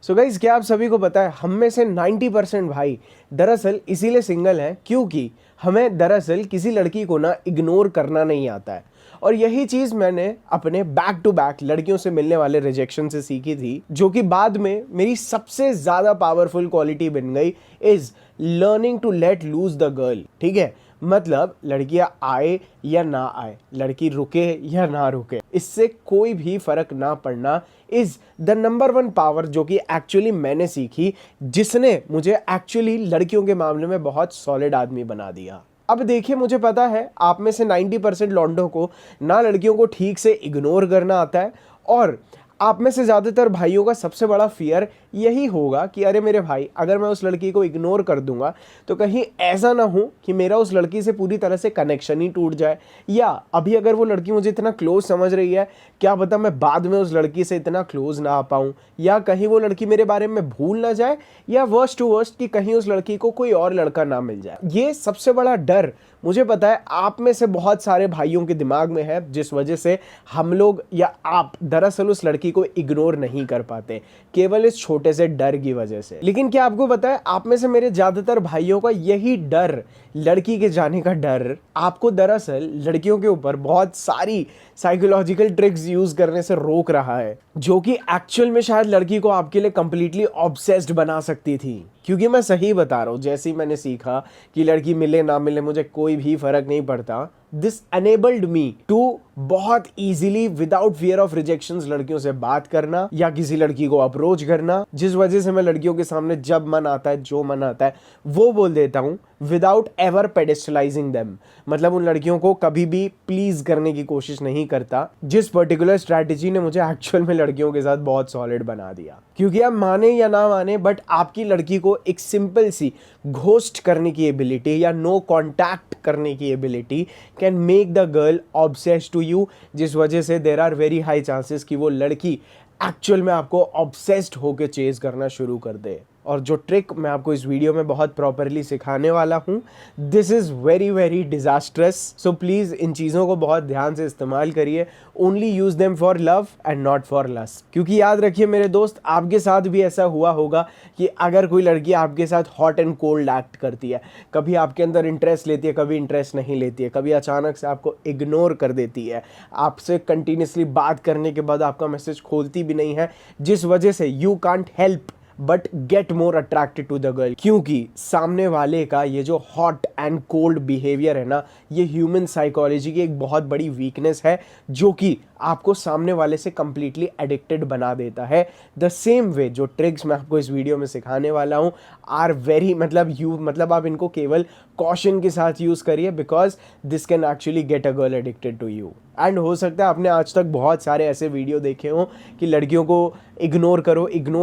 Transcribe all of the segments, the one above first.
So guys, क्या आप सभी को पता है हम में से 90% भाई दरअसल इसीलिए सिंगल हैं क्योंकि हमें दरअसल किसी लड़की को ना इग्नोर करना नहीं आता है। और यही चीज़ मैंने अपने बैक टू बैक लड़कियों से मिलने वाले रिजेक्शन से सीखी थी, जो कि बाद में मेरी सबसे ज़्यादा पावरफुल क्वालिटी बन गई, is learning to let lose the girl. ठीक है, मतलब लड़कियां आए या ना आए, लड़की रुके या ना रुके, इससे कोई भी फर्क ना पड़ना is the number one power जो कि एक्चुअली मैंने सीखी, जिसने मुझे एक्चुअली लड़कियों के मामले में बहुत सॉलिड आदमी बना दिया। अब देखिए, मुझे पता है आप में से 90% लौंडों को ना लड़कियों को ठीक से इग्नोर करना आता है, और आप में से ज़्यादातर भाइयों का सबसे बड़ा फियर यही होगा कि अरे मेरे भाई, अगर मैं उस लड़की को इग्नोर कर दूंगा तो कहीं ऐसा ना हो कि मेरा उस लड़की से पूरी तरह से कनेक्शन ही टूट जाए, या अभी अगर वो लड़की मुझे इतना क्लोज समझ रही है, क्या पता मैं बाद में उस लड़की से इतना क्लोज ना आ पाऊँ, या कहीं वो लड़की मेरे बारे में भूल ना जाए, या वर्स्ट टू वर्स्ट कि कहीं उस लड़की को कोई और लड़का ना मिल जाए। ये सबसे बड़ा डर मुझे पता है आप में से बहुत सारे भाइयों के दिमाग में है, जिस वजह से हम लोग या आप दरअसल उस लड़की को इग्नोर नहीं कर पाते, केवल इस छोटे से डर की वजह से। लेकिन क्या आपको पता है आप में से मेरे ज्यादातर भाइयों का यही डर, लड़की के जाने का डर, आपको दरअसल लड़कियों के ऊपर बहुत सारी साइकोलॉजिकल ट्रिक्स यूज करने से रोक रहा है, जो कि एक्चुअल में शायद लड़की को आपके लिए कंप्लीटली ऑब्सेस्ड बना सकती थी। क्योंकि मैं सही बता रहा हूँ, जैसे ही मैंने सीखा कि लड़की मिले ना मिले मुझे कोई भी फर्क नहीं पड़ता, दिस एनेबल्ड मी टू बहुत easily without fear of rejections लड़कियों से बात करना या किसी लड़की को अप्रोच करना, जिस वजह से मैं लड़कियों के सामने जब मन आता है, जो मन आता है वो बोल देता हूँ, विदाउट एवर पेडेस्टलाइजिंग देम। मतलब उन लड़कियों को कभी भी प्लीज करने की कोशिश नहीं करता, जिस पर्टिकुलर स्ट्रैटेजी ने मुझे एक्चुअल में लड़कियों के साथ बहुत सॉलिड बना दिया। क्योंकि आप माने या ना माने, बट आपकी लड़की को एक सिंपल सी घोस्ट करने की एबिलिटी या नो कॉन्टैक्ट करने की ability can make the girl obsessed to you, जिस वजह से there are very high chances कि वो लड़की एक्चुअल में आपको ऑब्सेस्ड होकर चेज करना शुरू कर दे। और जो ट्रिक मैं आपको इस वीडियो में बहुत प्रॉपरली सिखाने वाला हूँ, this is very very disastrous. So please इन चीज़ों को बहुत ध्यान से इस्तेमाल करिए। Only use them for love and not for lust. क्योंकि याद रखिए मेरे दोस्त, आपके साथ भी ऐसा हुआ होगा कि अगर कोई लड़की आपके साथ हॉट एंड कोल्ड एक्ट करती है, कभी आपके अंदर इंटरेस्ट लेती है, कभी इंटरेस्ट नहीं लेती है, कभी अचानक से आपको इग्नोर कर देती है, आपसे कंटिन्यूसली बात करने के बाद आपका मैसेज खोलती भी नहीं है, जिस वजह से you can't help but get more attracted to the girl. क्योंकि सामने वाले का ये जो हॉट एंड कोल्ड बिहेवियर है ना, ये ह्यूमन साइकोलॉजी की एक बहुत बड़ी वीकनेस है, जो कि आपको सामने वाले से कंप्लीटली एडिक्टेड बना देता है। द सेम वे जो ट्रिक्स मैं आपको इस वीडियो में सिखाने वाला हूँ आर वेरी मतलब आप इनको केवल कॉशन के साथ यूज़ करिए, because this can actually get a girl addicted to you. And हो सकता है आपने आज तक बहुत सारे ऐसे वीडियो देखे हों कि लड़कियों को इग्नोर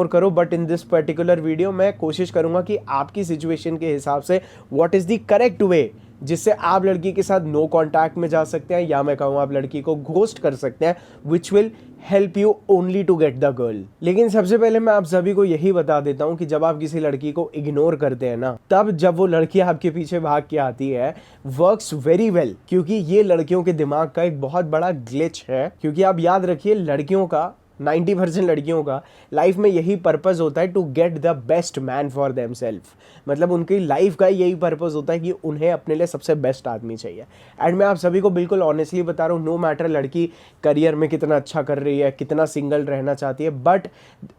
करो, but in this particular video मैं कोशिश करूँगा कि आपकी सिचुएशन के हिसाब से what is the correct way जिससे आप लड़की के साथ नो कॉन्टैक्ट में जा सकते हैं, या मैं कहूँ आप लड़की को घोस्ट कर सकते हैं, which will help you only to get the girl. लेकिन सबसे पहले मैं आप सभी को यही बता देता हूँ कि जब आप किसी लड़की को इग्नोर करते हैं ना, तब जब वो लड़की आपके पीछे भाग के आती है, वर्क्स वेरी वेल, क्योंकि ये लड़कियों के दिमाग का एक बहुत बड़ा ग्लिच है। क्योंकि आप याद रखिए, लड़कियों का 90% लड़कियों का लाइफ में यही पर्पस होता है, to get the best man for themself. मतलब उनकी लाइफ का यही पर्पस होता है कि उन्हें अपने लिए सबसे बेस्ट आदमी चाहिए। एंड मैं आप सभी को बिल्कुल ऑनेस्टली बता रहा हूँ, नो मैटर लड़की करियर में कितना अच्छा कर रही है, कितना सिंगल रहना चाहती है, बट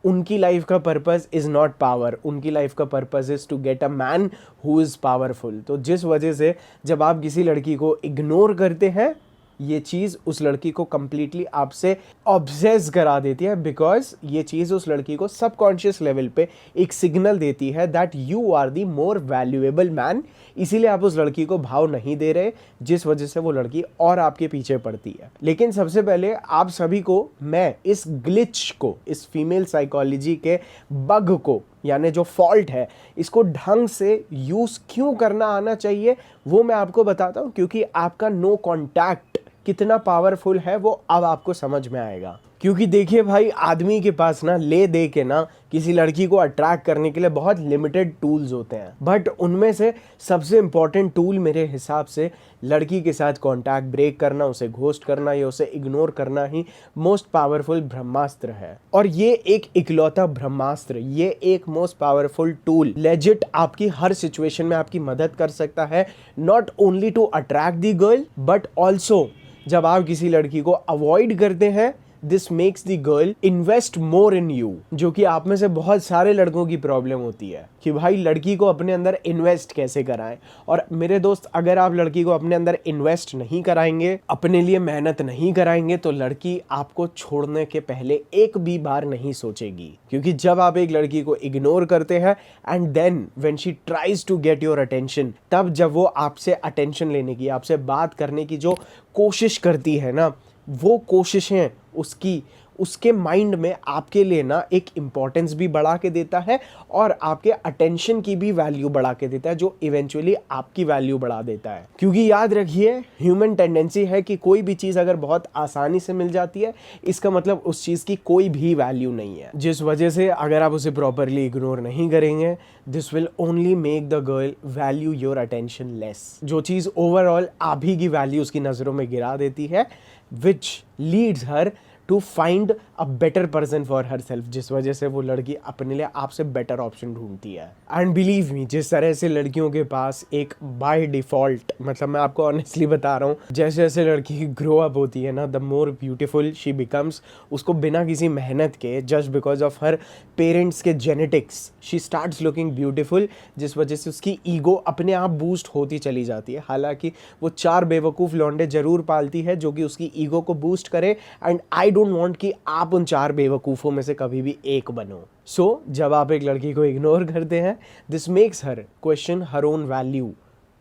उनकी लाइफ का पर्पस इज़ नॉट पावर, उनकी लाइफ का purpose is to get a man who is powerful. तो जिस वजह से जब आप किसी लड़की को इग्नोर करते हैं, ये चीज़ उस लड़की को कंप्लीटली आपसे ऑब्सेस करा देती है, बिकॉज ये चीज़ उस लड़की को सबकॉन्शियस लेवल पे एक सिग्नल देती है that you are the more valuable man. इसीलिए आप उस लड़की को भाव नहीं दे रहे, जिस वजह से वो लड़की और आपके पीछे पड़ती है। लेकिन सबसे पहले आप सभी को मैं इस ग्लिच को, इस फीमेल साइकोलॉजी के बग को, यानी जो फॉल्ट है, इसको ढंग से यूज़ क्यों करना आना चाहिए वो मैं आपको बताता हूँ। क्योंकि आपका नो कॉन्टैक्ट कितना पावरफुल है वो अब आपको समझ में आएगा। क्योंकि देखिए भाई, आदमी के पास ना ले दे के ना किसी लड़की को अट्रैक्ट करने के लिए बहुत लिमिटेड टूल्स होते हैं, बट उनमें से सबसे इंपॉर्टेंट टूल मेरे हिसाब से लड़की के साथ कांटेक्ट ब्रेक करना, उसे घोस्ट करना या उसे इग्नोर करना ही मोस्ट पावरफुल ब्रह्मास्त्र है। और ये एक इकलौता ब्रह्मास्त्र, ये एक मोस्ट पावरफुल टूल लेजिट आपकी हर सिचुएशन में आपकी मदद कर सकता है, not only to attract the girl but also जब आप किसी लड़की को अवॉइड करते हैं, this makes the girl invest more in you, जो कि आप में से बहुत सारे लड़कों की प्रॉब्लम होती है कि भाई लड़की को अपने अंदर इन्वेस्ट कैसे कराएं। और मेरे दोस्त, अगर आप लड़की को अपने अंदर इन्वेस्ट नहीं कराएंगे, अपने लिए मेहनत नहीं कराएंगे, तो लड़की आपको छोड़ने के पहले एक भी बार नहीं सोचेगी। क्योंकि जब आप एक लड़की को इग्नोर करते हैं and then when she tries to get your attention, तब जब वो आपसे अटेंशन लेने की, आपसे बात करने की जो कोशिश करती है ना, वो कोशिशें उसके माइंड में आपके लिए ना एक इम्पॉर्टेंस भी बढ़ा के देता है और आपके अटेंशन की भी वैल्यू बढ़ा के देता है, जो इवेंचुअली आपकी वैल्यू बढ़ा देता है। क्योंकि याद रखिए, ह्यूमन टेंडेंसी है कि कोई भी चीज़ अगर बहुत आसानी से मिल जाती है, इसका मतलब उस चीज़ की कोई भी वैल्यू नहीं है। जिस वजह से अगर आप उसे प्रॉपरली इग्नोर नहीं करेंगे, this will only make the girl value your attention less, जो चीज़ ओवरऑल आप ही की वैल्यू उसकी नज़रों में गिरा देती है, which leads her to find a better person for herself, जिस वजह से वो लड़की अपने लिए आपसे बेटर ऑप्शन ढूंढती है। एंड बिलीव मी, जिस तरह से लड़कियों के पास एक बाय डिफॉल्ट, मतलब मैं आपको ऑनेस्टली बता रहा हूँ, जैसे जैसे लड़की ग्रो अप होती है ना, the more beautiful she becomes, उसको बिना किसी मेहनत के, just because of her parents के genetics, she starts looking beautiful, जिस वजह से उसकी ईगो अपने आप बूस्ट होती चली जाती है। हालांकि वो 4 बेवकूफ़ लौंडे जरूर पालती है जो कि उसकी ईगो को बूस्ट करे, एंड आई डोंट वांट कि आप उन 4 बेवकूफ़ों में से कभी भी एक बनो। सो जब आप एक लड़की को इग्नोर करते हैं, this makes her question her own value,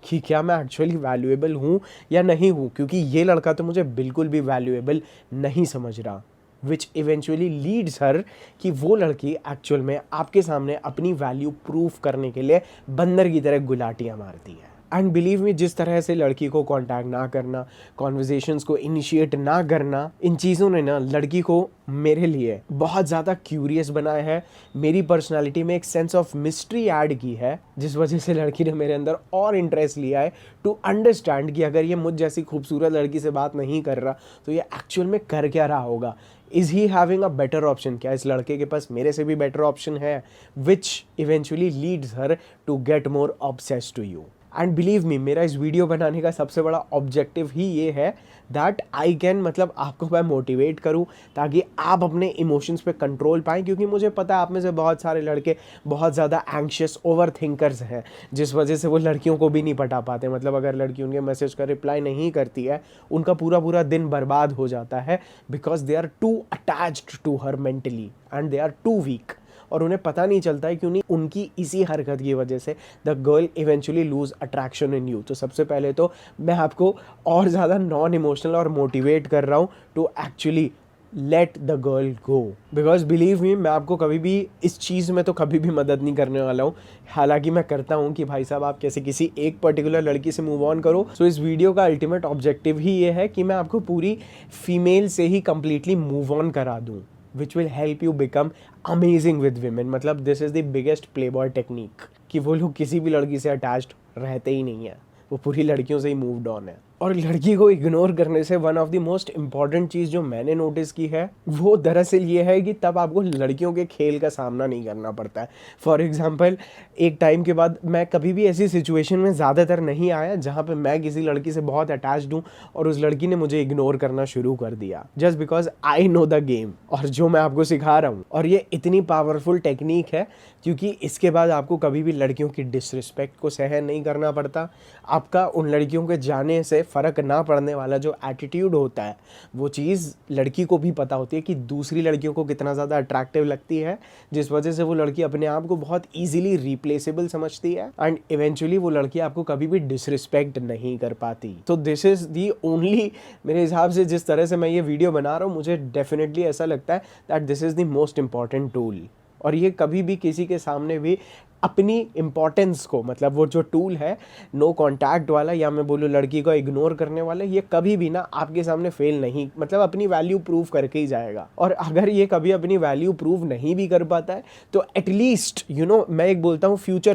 कि क्या मैं एक्चुअली वैल्यूएबल हूँ या नहीं हूँ, क्योंकि ये लड़का तो मुझे बिल्कुल भी वैल्यूएबल नहीं समझ रहा, विच इवेंचुअली लीड्स हर कि वो लड़की एक्चुअल में आपके सामने अपनी वैल्यू प्रूफ करने के लिए बंदर की तरह गुलाटियाँ मारती है। एंड बिलीव मी, जिस तरह से लड़की को कांटेक्ट ना करना, कॉन्वर्जेशंस को इनिशिएट ना करना, इन चीज़ों ने ना लड़की को मेरे लिए बहुत ज़्यादा क्यूरियस बनाया है, मेरी पर्सनालिटी में एक सेंस ऑफ मिस्ट्री ऐड की है, जिस वजह से लड़की ने मेरे अंदर और इंटरेस्ट लिया है टू अंडरस्टैंड कि अगर ये मुझ जैसी खूबसूरत लड़की से बात नहीं कर रहा तो ये एक्चुअल में कर क्या रहा होगा। Is he having a better option, क्या इस लड़के के पास मेरे से भी बेटर ऑप्शन है, which eventually leads her to get more obsessed to you. And believe me, मेरा इस वीडियो बनाने का सबसे बड़ा ऑब्जेक्टिव ही ये है दैट आई कैन, मतलब आपको मैं मोटिवेट करूं ताकि आप अपने इमोशंस पे कंट्रोल पाएं, क्योंकि मुझे पता है आप में से बहुत सारे लड़के बहुत ज़्यादा एंग्शियस ओवर थिंकर्स हैं, जिस वजह से वो लड़कियों को भी नहीं पटा पाते। मतलब अगर लड़की उनके मैसेज का रिप्लाई नहीं करती है, उनका पूरा पूरा दिन बर्बाद हो जाता है, because they are too attached to her mentally and they are too weak, और उन्हें पता नहीं चलता है क्यों नहीं, उनकी इसी हरकत की वजह से the girl eventually lose attraction in you. तो सबसे पहले तो मैं आपको और ज़्यादा नॉन इमोशनल और मोटिवेट कर रहा हूँ to actually let the girl go, because believe me, मैं आपको कभी भी इस चीज़ में तो कभी भी मदद नहीं करने वाला हूँ। हालांकि मैं करता हूँ कि भाई साहब आप कैसे किसी एक पर्टिकुलर लड़की से मूव ऑन करो। सो इस वीडियो का अल्टीमेट ऑब्जेक्टिव ही ये है कि मैं आपको पूरी फीमेल से ही कंप्लीटली मूव ऑन करा दूँ, which will help you become amazing with women। मतलब this is the biggest playboy technique कि वो लोग किसी भी लड़की से अटैच्ड रहते ही नहीं है, वो पूरी लड़कियों से ही मूव्ड ऑन है। और लड़की को इग्नोर करने से one of the most important चीज़ जो मैंने नोटिस की है वो दरअसल ये है कि तब आपको लड़कियों के खेल का सामना नहीं करना पड़ता है। फॉर एग्जांपल, एक टाइम के बाद मैं कभी भी ऐसी सिचुएशन में ज़्यादातर नहीं आया जहाँ पे मैं किसी लड़की से बहुत अटैच्ड हूँ और उस लड़की ने मुझे इग्नोर करना शुरू कर दिया, just because I know the game और जो मैं आपको सिखा रहा हूँ। और ये इतनी पावरफुल टेक्निक है क्योंकि इसके बाद आपको कभी भी लड़कियों की डिसरिस्पेक्ट को सहन नहीं करना पड़ता। आपका उन लड़कियों के जाने से फ़र्क ना पड़ने वाला जो एटीट्यूड होता है, वो चीज़ लड़की को भी पता होती है कि दूसरी लड़कियों को कितना ज़्यादा अट्रैक्टिव लगती है, जिस वजह से वो लड़की अपने आप को बहुत ईजिली रिप्लेसेबल समझती है एंड इवेंचुअली वो लड़की आपको कभी भी डिसरिस्पेक्ट नहीं कर पाती। तो दिस इज़ दी ओनली, मेरे हिसाब से जिस तरह से मैं ये वीडियो बना रहा हूँ, मुझे डेफिनेटली ऐसा लगता है that this is the most important tool. और ये कभी भी किसी के सामने भी अपनी इंपॉर्टेंस को, मतलब वो जो टूल है नो कांटेक्ट वाला या मैं बोलूँ लड़की को इग्नोर करने वाला, ये कभी भी ना आपके सामने फेल नहीं, मतलब अपनी वैल्यू प्रूव करके ही जाएगा। और अगर ये कभी अपनी वैल्यू प्रूव नहीं भी कर पाता है तो एटलीस्ट मैं एक बोलता हूँ फ्यूचर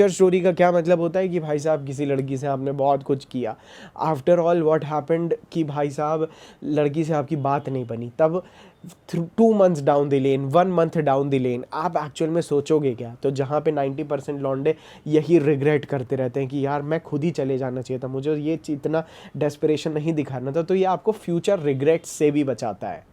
स्टोरी का क्या मतलब होता है कि भाई साहब किसी लड़की से आपने बहुत कुछ किया, आफ्टर ऑल व्हाट हैपेंड कि भाई साहब लड़की से आपकी बात नहीं बनी, तब 2 months down the lane, 1 month down the lane आप एक्चुअल में सोचोगे क्या? तो जहाँ पे 90% लौंडे यही रिग्रेट करते रहते हैं कि यार मैं खुद ही चले जाना चाहिए था, मुझे ये इतना डेस्परेशन नहीं दिखाना था, तो ये आपको फ्यूचर रिग्रेट से भी बचाता है।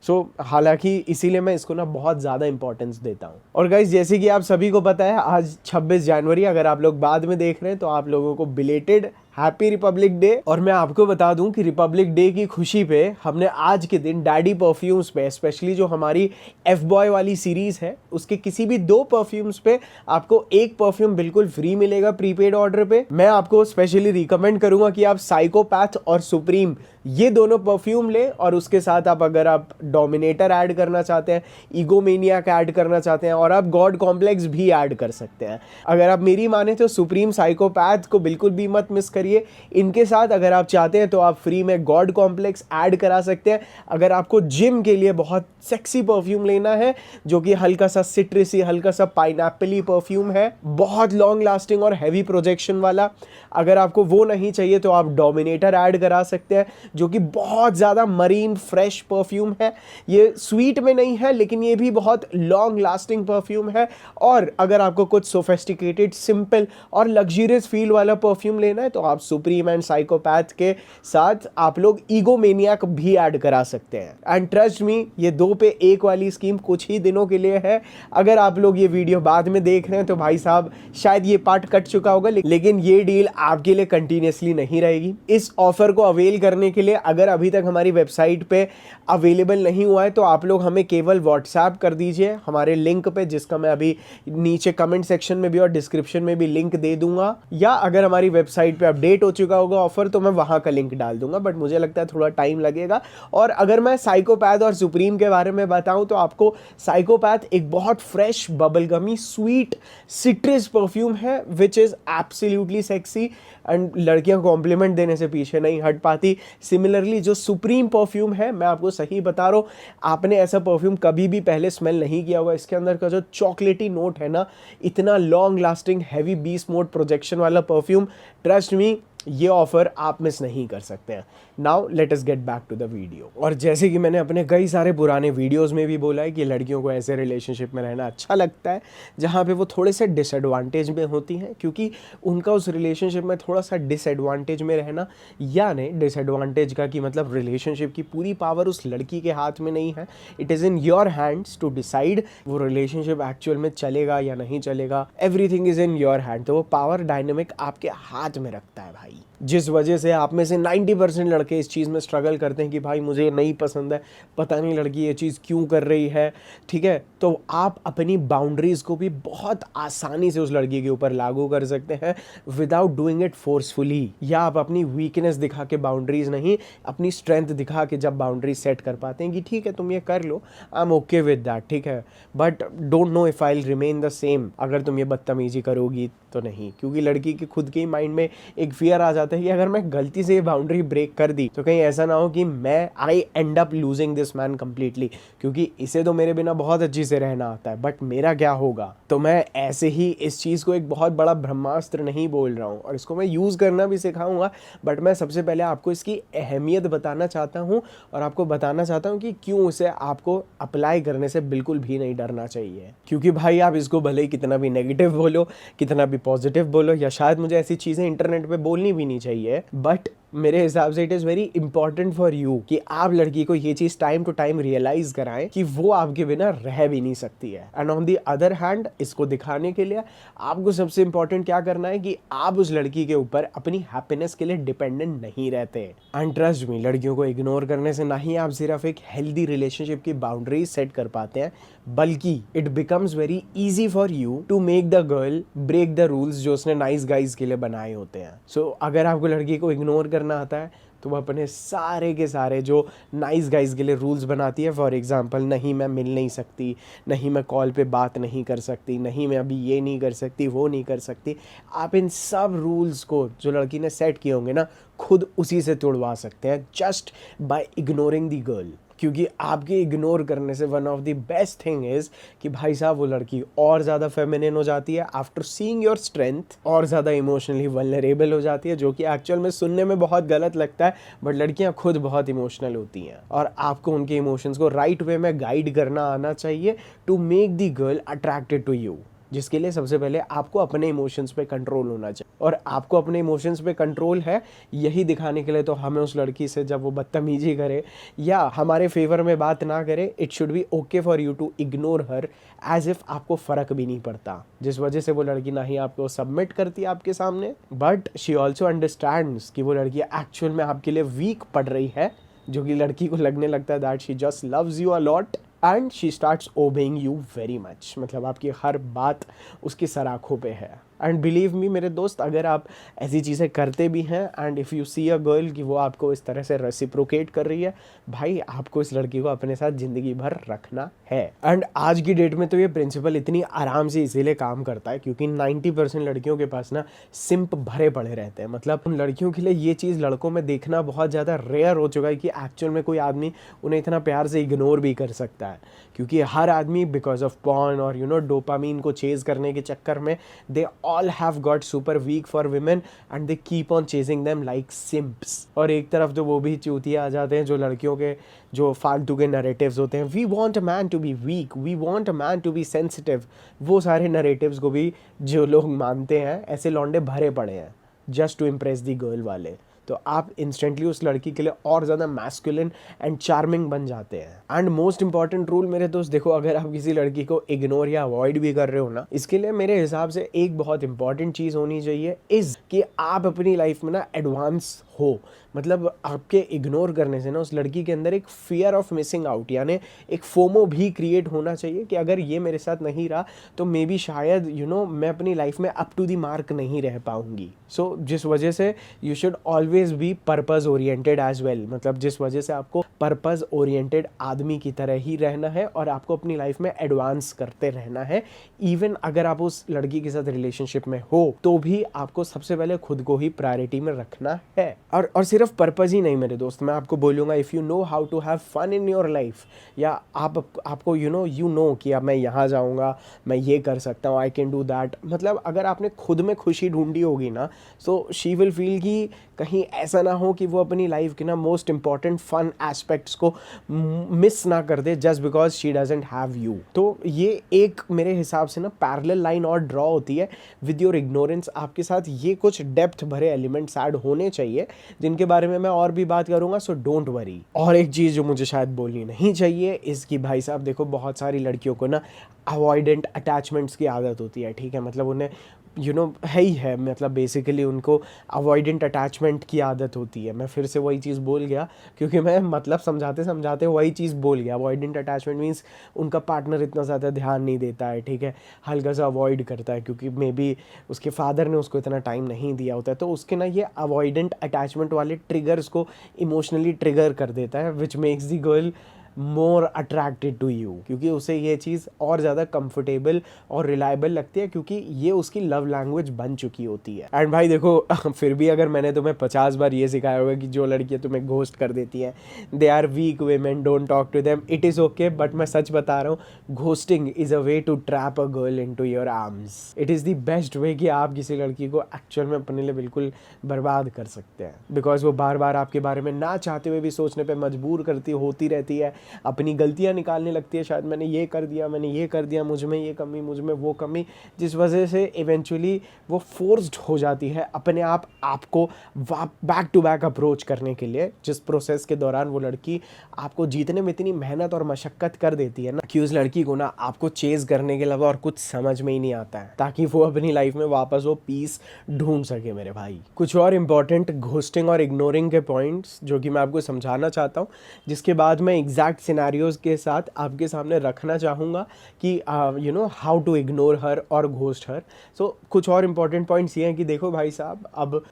हालांकि इसीलिए मैं इसको ना बहुत ज़्यादा इंपॉर्टेंस देता हूँ। और गाइज जैसे कि आप सभी को पता है आज 26 जनवरी, अगर आप लोग बाद में देख रहे हैं तो आप लोगों को बिलेटेड हैप्पी रिपब्लिक डे। और मैं आपको बता दूं कि रिपब्लिक डे की खुशी पे हमने आज के दिन डैडी परफ्यूम्स पे, स्पेशली जो हमारी एफ बॉय वाली सीरीज है, उसके किसी भी 2 परफ्यूम्स पे आपको 1 परफ्यूम बिल्कुल फ्री मिलेगा प्रीपेड ऑर्डर पे। मैं आपको स्पेशली रिकमेंड करूंगा कि आप साइकोपैथ और सुप्रीम ये दोनों परफ्यूम ले, और उसके साथ अगर आप डोमिनेटर ऐड करना चाहते हैं, ईगोमेनियाक ऐड करना चाहते हैं, और आप गॉड कॉम्प्लेक्स भी ऐड कर सकते हैं। अगर आप मेरी माने तो सुप्रीम साइकोपैथ को बिल्कुल भी मत मिस करिए। इनके साथ अगर आप चाहते हैं तो आप फ्री में गॉड कॉम्प्लेक्स ऐड करा सकते हैं। अगर आपको जिम के लिए बहुत सेक्सी परफ्यूम लेना है जो कि हल्का सा सिट्रसी, हल्का सा पाइनएप्पली परफ्यूम है, बहुत लॉन्ग लास्टिंग और हैवी प्रोजेक्शन वाला, अगर आपको वो नहीं चाहिए तो आप डोमिनेटर ऐड करा सकते हैं जो कि बहुत ज़्यादा मरीन फ्रेश परफ्यूम है। ये स्वीट में नहीं है लेकिन ये भी बहुत लॉन्ग लास्टिंग परफ्यूम है। और अगर आपको कुछ सोफिस्टिकेटेड, सिंपल और लग्जरियस फील वाला परफ्यूम लेना है तो आप सुप्रीम एंड साइकोपैथ के साथ आप लोग ईगोमेनियाक भी ऐड करा सकते हैं। एंड ट्रस्ट मी, ये 2 पे 1 वाली स्कीम कुछ ही दिनों के लिए है। अगर आप लोग ये वीडियो बाद में देख रहे हैं तो भाई साहब शायद ये पार्ट कट चुका होगा, लेकिन ये डील आपके लिए कंटिन्यूसली नहीं रहेगी। इस ऑफर को अवेल करने के लिए अगर अभी तक हमारी वेबसाइट पे अवेलेबल नहीं हुआ है तो आप लोग हमें केवल व्हाट्सएप कर दीजिए हमारे लिंक पे, जिसका मैं अभी नीचे कमेंट सेक्शन में भी और डिस्क्रिप्शन में भी लिंक दे दूंगा, या अगर हमारी वेबसाइट पे अपडेट हो चुका होगा ऑफर तो मैं वहां का लिंक डाल दूंगा, बट मुझे लगता है थोड़ा टाइम लगेगा। और अगर मैं साइकोपैथ और सुप्रीम के बारे में बताऊं तो आपको साइकोपैथ एक बहुत फ्रेश, बबलगमी, स्वीट, सिट्रस परफ्यूम है which is absolutely sexy and लड़कियां कॉम्प्लीमेंट देने से पीछे नहीं हट पाती। सिमिलरली जो सुप्रीम परफ्यूम है, मैं आपको सही बता रहा हूँ, आपने ऐसा परफ्यूम कभी भी पहले स्मेल नहीं किया होगा। इसके अंदर का जो चॉकलेटी नोट है ना, इतना long lasting heavy beast mode projection वाला परफ्यूम, ट्रस्ट मी ये ऑफर आप मिस नहीं कर सकते हैं। Now let us get back to the video. और जैसे कि मैंने अपने कई सारे पुराने वीडियोस में भी बोला है कि लड़कियों को ऐसे रिलेशनशिप में रहना अच्छा लगता है जहाँ पे वो थोड़े से डिसएडवांटेज में होती हैं, क्योंकि उनका उस रिलेशनशिप में थोड़ा सा डिसएडवांटेज में रहना, यानी डिसएडवांटेज का कि मतलब रिलेशनशिप की पूरी पावर उस लड़की के हाथ में नहीं है। It is in your hands to decide वो रिलेशनशिप एक्चुअल में चलेगा या नहीं चलेगा। Everything is in your hand. तो वो पावर डायनेमिक आपके हाथ में रखता है भाई, जिस वजह से आप में से 90% लड़के इस चीज़ में स्ट्रगल करते हैं कि भाई मुझे नहीं पसंद है, पता नहीं लड़की ये चीज़ क्यों कर रही है। ठीक है, तो आप अपनी बाउंड्रीज़ को भी बहुत आसानी से उस लड़की के ऊपर लागू कर सकते हैं विदाउट डूइंग इट फोर्सफुली, या आप अपनी वीकनेस दिखा के बाउंड्रीज नहीं, अपनी स्ट्रेंथ दिखा के जब बाउंड्रीज सेट कर पाते हैं कि ठीक है तुम ये कर लो, I am okay with that, ठीक है, but don't know if I will remain the same. अगर तुम ये बदतमीजी करोगी तो नहीं, क्योंकि लड़की के खुद के ही माइंड में एक फियर आ जाता है कि अगर मैं गलती से ये बाउंड्री ब्रेक कर दी तो कहीं ऐसा ना हो कि मैं I end up losing this man completely, क्योंकि इसे तो मेरे बिना बहुत अच्छी से रहना आता है, बट मेरा क्या होगा। तो मैं ऐसे ही इस चीज़ को एक बहुत बड़ा ब्रह्मास्त्र नहीं बोल रहा हूँ, और इसको मैं यूज़ करना भी सिखाऊंगा, बट मैं सबसे पहले आपको इसकी अहमियत बताना चाहता हूँ और आपको बताना चाहता हूँ कि क्यों इसे आपको अप्लाई करने से बिल्कुल भी नहीं डरना चाहिए। क्योंकि भाई आप इसको भले ही कितना भी नेगेटिव बोलो, कितना भी पॉजिटिव बोलो, या शायद मुझे ऐसी चीज़ें इंटरनेट पे बोलनी भी नहीं चाहिए, बट मेरे हिसाब से it is very important for you कि आप लड़की को ये चीज़ टाइम टू टाइम रियलाइज कराएं कि वो आपके बिना रह भी नहीं सकती है। And on the other hand, इसको दिखाने के लिए आपको सबसे इंपॉर्टेंट क्या करना है कि आप उस लड़की के ऊपर अपनी हैप्पीनेस के लिए डिपेंडेंट नहीं रहते। एंड ट्रस्ट मी, लड़कियों को इग्नोर करने से ना ही आप सिर्फ एक हेल्दी रिलेशनशिप की बाउंड्रीज सेट कर पाते हैं, बल्कि it becomes very easy for you to make the girl break the rules जो उसने नाइस गाइज के लिए बनाए होते हैं। सो अगर आपको लड़की को इग्नोर करना आता है तो वो अपने सारे के सारे जो नाइस गाइज के लिए रूल्स बनाती है। फॉर एग्जांपल, नहीं मैं मिल नहीं सकती, नहीं मैं कॉल पे बात नहीं कर सकती, नहीं मैं अभी ये नहीं कर सकती, वो नहीं कर सकती। आप इन सब रूल्स को जो लड़की ने सेट किए होंगे ना, खुद उसी से तोड़वा सकते हैं, just by ignoring the girl. क्योंकि आपके इग्नोर करने से one of the best thing is कि भाई साहब वो लड़की और ज़्यादा फेमिनिन हो जाती है आफ्टर सीइंग योर स्ट्रेंथ, और ज़्यादा इमोशनली वल्नरेबल हो जाती है, जो कि एक्चुअल में सुनने में बहुत गलत लगता है, बट लड़कियां खुद बहुत इमोशनल होती हैं और आपको उनके इमोशंस को राइट वे में गाइड करना आना चाहिए to make the girl attracted to you. जिसके लिए सबसे पहले आपको अपने इमोशंस पे कंट्रोल होना चाहिए, और आपको अपने इमोशंस पे कंट्रोल है यही दिखाने के लिए तो हमें उस लड़की से जब वो बदतमीजी करे या हमारे फेवर में बात ना करे, it should be okay for you to ignore her as if आपको फ़र्क भी नहीं पड़ता। जिस वजह से वो लड़की ना ही आपको सबमिट करती आपके सामने, बट शी ऑल्सो अंडरस्टैंड्स कि वो लड़की एक्चुअल में आपके लिए वीक पड़ रही है, जो कि लड़की को लगने लगता है that she just loves you a lot and she starts obeying you very much. मतलब आपकी हर बात उसकी सराखों पे है। एंड बिलीव मी मेरे दोस्त, अगर आप ऐसी चीज़ें करते भी हैं and if you see a girl कि वो आपको इस तरह से रेसिप्रोकेट कर रही है, भाई आपको इस लड़की को अपने साथ ज़िंदगी भर रखना है। एंड आज की डेट में तो ये प्रिंसिपल इतनी आराम से इसीलिए काम करता है क्योंकि 90% लड़कियों के पास ना सिंप भरे पड़े रहते हैं। मतलब उन लड़कियों के लिए ये चीज़ लड़कों में देखना बहुत ज़्यादा रेयर हो चुका है कि एक्चुअल में कोई आदमी उन्हें इतना प्यार से इग्नोर भी कर सकता है, क्योंकि हर आदमी बिकॉज ऑफ पॉर्न और डोपामीन को चेज़ करने के चक्कर में they all have got super weak for women and they keep on chasing them like simps. और एक तरफ तो वो भी चूतिया आ जाते हैं जो लड़कियों के जो फालतू के नरेटिव्स होते हैं, we want a man to be weak, we want a man to be sensitive, वो सारे नरेटिव्स को भी जो लोग मानते हैं, ऐसे लौंडे भरे पड़े हैं just to impress the girl वाले। तो आप इंस्टेंटली उस लड़की के लिए और ज़्यादा मैस्कुलिन एंड चार्मिंग बन जाते हैं। एंड मोस्ट इंपॉर्टेंट रूल मेरे दोस्त, देखो अगर आप किसी लड़की को इग्नोर या अवॉइड भी कर रहे हो ना, इसके लिए मेरे हिसाब से एक बहुत इंपॉर्टेंट चीज़ होनी चाहिए इज़ कि आप अपनी लाइफ में ना एडवांस हो। मतलब आपके इग्नोर करने से ना उस लड़की के अंदर एक फियर ऑफ मिसिंग आउट, यानी एक फोमो भी क्रिएट होना चाहिए कि अगर ये मेरे साथ नहीं रहा तो मे बी शायद मैं अपनी लाइफ में अप टू दी मार्क नहीं रह पाऊंगी। सो जिस वजह से you should always be purpose oriented as well. मतलब जिस वजह से आपको पर्पस ओरिएंटेड आदमी की तरह ही रहना है और आपको अपनी लाइफ में एडवांस करते रहना है। इवन अगर आप उस लड़की के साथ रिलेशनशिप में हो तो भी आपको सबसे पहले खुद को ही प्रायोरिटी में रखना है। और सिर्फ पर्पस ही नहीं मेरे दोस्त, मैं आपको बोलूँगा if you know how to have fun in your life, या आपको यू नो कि अब मैं यहाँ जाऊँगा, मैं ये कर सकता हूँ, आई कैन डू दैट। मतलब अगर आपने खुद में खुशी ढूंढी होगी ना, सो शी विल फील कि कहीं ऐसा ना हो कि वो अपनी लाइफ के ना मोस्ट इंपॉर्टेंट फन एस्पेक्ट्स को मिस ना कर they just because she doesn't have you. तो ये एक मेरे हिसाब से ना पैरेलल लाइन और ड्रॉ होती है विद योर इग्नोरेंस। आपके साथ ये कुछ डेप्थ भरे एलिमेंट्स ऐड होने चाहिए जिनके बारे में मैं और भी बात करूंगा, सो डोंट वरी। और एक चीज़ जो मुझे शायद बोलनी नहीं चाहिए इसकी, भाई साहब देखो बहुत सारी लड़कियों को ना अवॉइडेंट अटैचमेंट्स की आदत होती है, ठीक है। मतलब उन्हें है ही है, मतलब बेसिकली उनको अवॉइडेंट अटैचमेंट की आदत होती है। मैं फिर से वही चीज़ बोल गया क्योंकि मैं मतलब समझाते समझाते वही चीज़ बोल गया। अवॉइडेंट अटैचमेंट मीन्स उनका पार्टनर इतना ज़्यादा ध्यान नहीं देता है, ठीक है, हल्का सा अवॉइड करता है क्योंकि मे बी उसके फादर ने उसको इतना टाइम नहीं दिया होता है। तो उसके ना ये अवॉइडेंट अटैचमेंट वाले ट्रिगर्स को इमोशनली ट्रिगर कर देता है which makes the girl more attracted to you, क्योंकि उसे ये चीज़ और ज़्यादा कंफर्टेबल और रिलायबल लगती है क्योंकि ये उसकी लव लैंग्वेज बन चुकी होती है। एंड भाई देखो फिर भी अगर मैंने तुम्हें 50 बार ये सिखाया होगा कि जो लड़कियाँ तुम्हें घोस्ट कर देती हैं they are weak women, don't talk to them, it is okay, but मैं सच बता रहा हूँ ghosting is a way to trap a girl into your arms. It is the best way कि आप किसी लड़की को एक्चुअल में अपने लिए बिल्कुल बर्बाद कर सकते हैं, बिकॉज वो बार बार आपके बारे में ना चाहते हुए भी सोचने पर मजबूर होती रहती है, अपनी गलतियां निकालने लगती है, शायद मैंने ये कर दिया, मैंने ये कर दिया, मुझ में ये कमी, मुझ में वो कमी, जिस वजह से इवेंचुअली वो फोर्स्ड हो जाती है अपने आप आपको बैक टू बैक अप्रोच करने के लिए, जिस प्रोसेस के दौरान वो लड़की आपको जीतने में इतनी मेहनत और मशक्क़त कर देती है ना कि उस लड़की को ना आपको चेज़ करने के अलावा और कुछ समझ में ही नहीं आता है, ताकि वो अपनी लाइफ में वापस वो पीस ढूंढ सके मेरे भाई। कुछ और इंपॉर्टेंट घोस्टिंग और इग्नोरिंग के पॉइंट्स जो कि मैं आपको समझाना चाहता हूँ, जिसके बाद मैं एग्जैक्ट एग्जैक्ट सिनेरियोज के साथ आपके सामने रखना चाहूँगा कि हाउ टू इग्नोर हर और घोस्ट हर। सो कुछ और इम्पोर्टेंट पॉइंट्स ये हैं कि देखो भाई साहब, अब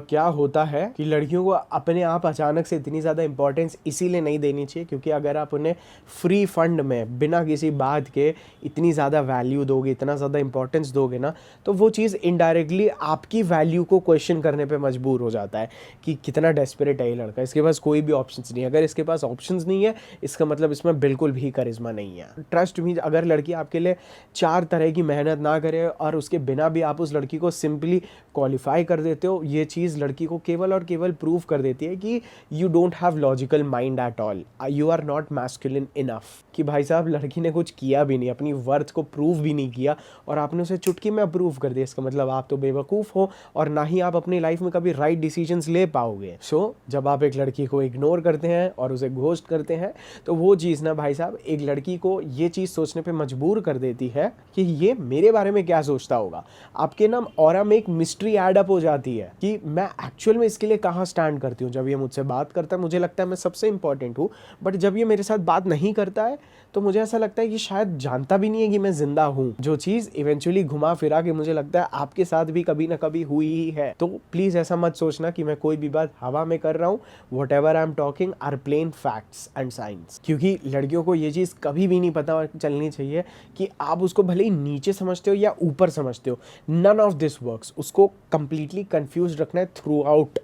क्या होता है कि लड़कियों को अपने आप अचानक से इतनी ज़्यादा इंपॉर्टेंस इसीलिए नहीं देनी चाहिए क्योंकि अगर आप उन्हें फ्री फंड में बिना किसी बात के इतनी ज़्यादा वैल्यू दोगे, इतना ज़्यादा इंपॉर्टेंस दोगे ना, तो वो चीज़ इनडायरेक्टली आपकी वैल्यू को क्वेश्चन करने पे मजबूर हो जाता है कि कितना डेस्परेट है ये लड़का, इसके पास कोई भी ऑप्शंस नहीं है। अगर इसके पास ऑप्शंस नहीं है इसका मतलब इसमें बिल्कुल भी करिश्मा नहीं है। ट्रस्ट मी, अगर लड़की आपके लिए 4 तरह की मेहनत ना करे और उसके बिना भी आप उस लड़की को सिंपली क्वालिफाई कर देते हो, ये चीज़ लड़की को केवल और केवल प्रूव कर देती है कि you don't have logical mind at all, you are not masculine enough. कि भाई साहब लड़की ने कुछ किया भी नहीं, अपनी वर्थ को प्रूव भी नहीं किया और आपने उसे चुटकी में अप्रूव कर दिया, इसका मतलब आप तो बेवकूफ़ हो और ना ही आप अपनी लाइफ में कभी राइट डिसीजंस ले पाओगे। सो जब आप एक लड़की को इग्नोर करते हैं और उसे घोस्ट करते हैं तो वो चीज़ ना भाई साहब एक लड़की को ये चीज़ सोचने पे मजबूर कर देती है कि ये मेरे बारे में क्या सोचता होगा। आपके नाम ऑरा में एक मिस्ट्री ऐड अप हो जाती है कि मैं एक्चुअल में इसके लिए कहाँ स्टैंड करती हूँ। जब ये मुझसे बात करता है मुझे लगता है मैं सबसे इंपॉर्टेंट हूँ, बट जब ये मेरे साथ बात नहीं करता है तो मुझे ऐसा लगता है कि शायद जानता भी नहीं है कि मैं जिंदा हूँ, जो चीज़ इवेंचुअली घुमा फिरा के मुझे लगता है आपके साथ भी कभी ना कभी हुई ही है। तो प्लीज़ ऐसा मत सोचना कि मैं कोई भी बात हवा में कर रहा हूँ। Whatever I am talking are plain facts and science, क्योंकि लड़कियों को ये चीज़ कभी भी नहीं पता चलनी चाहिए कि आप उसको भले ही नीचे समझते हो या ऊपर समझते हो, नन ऑफ दिस वर्क्स। उसको कंप्लीटली कंफ्यूज रखना है थ्रू आउट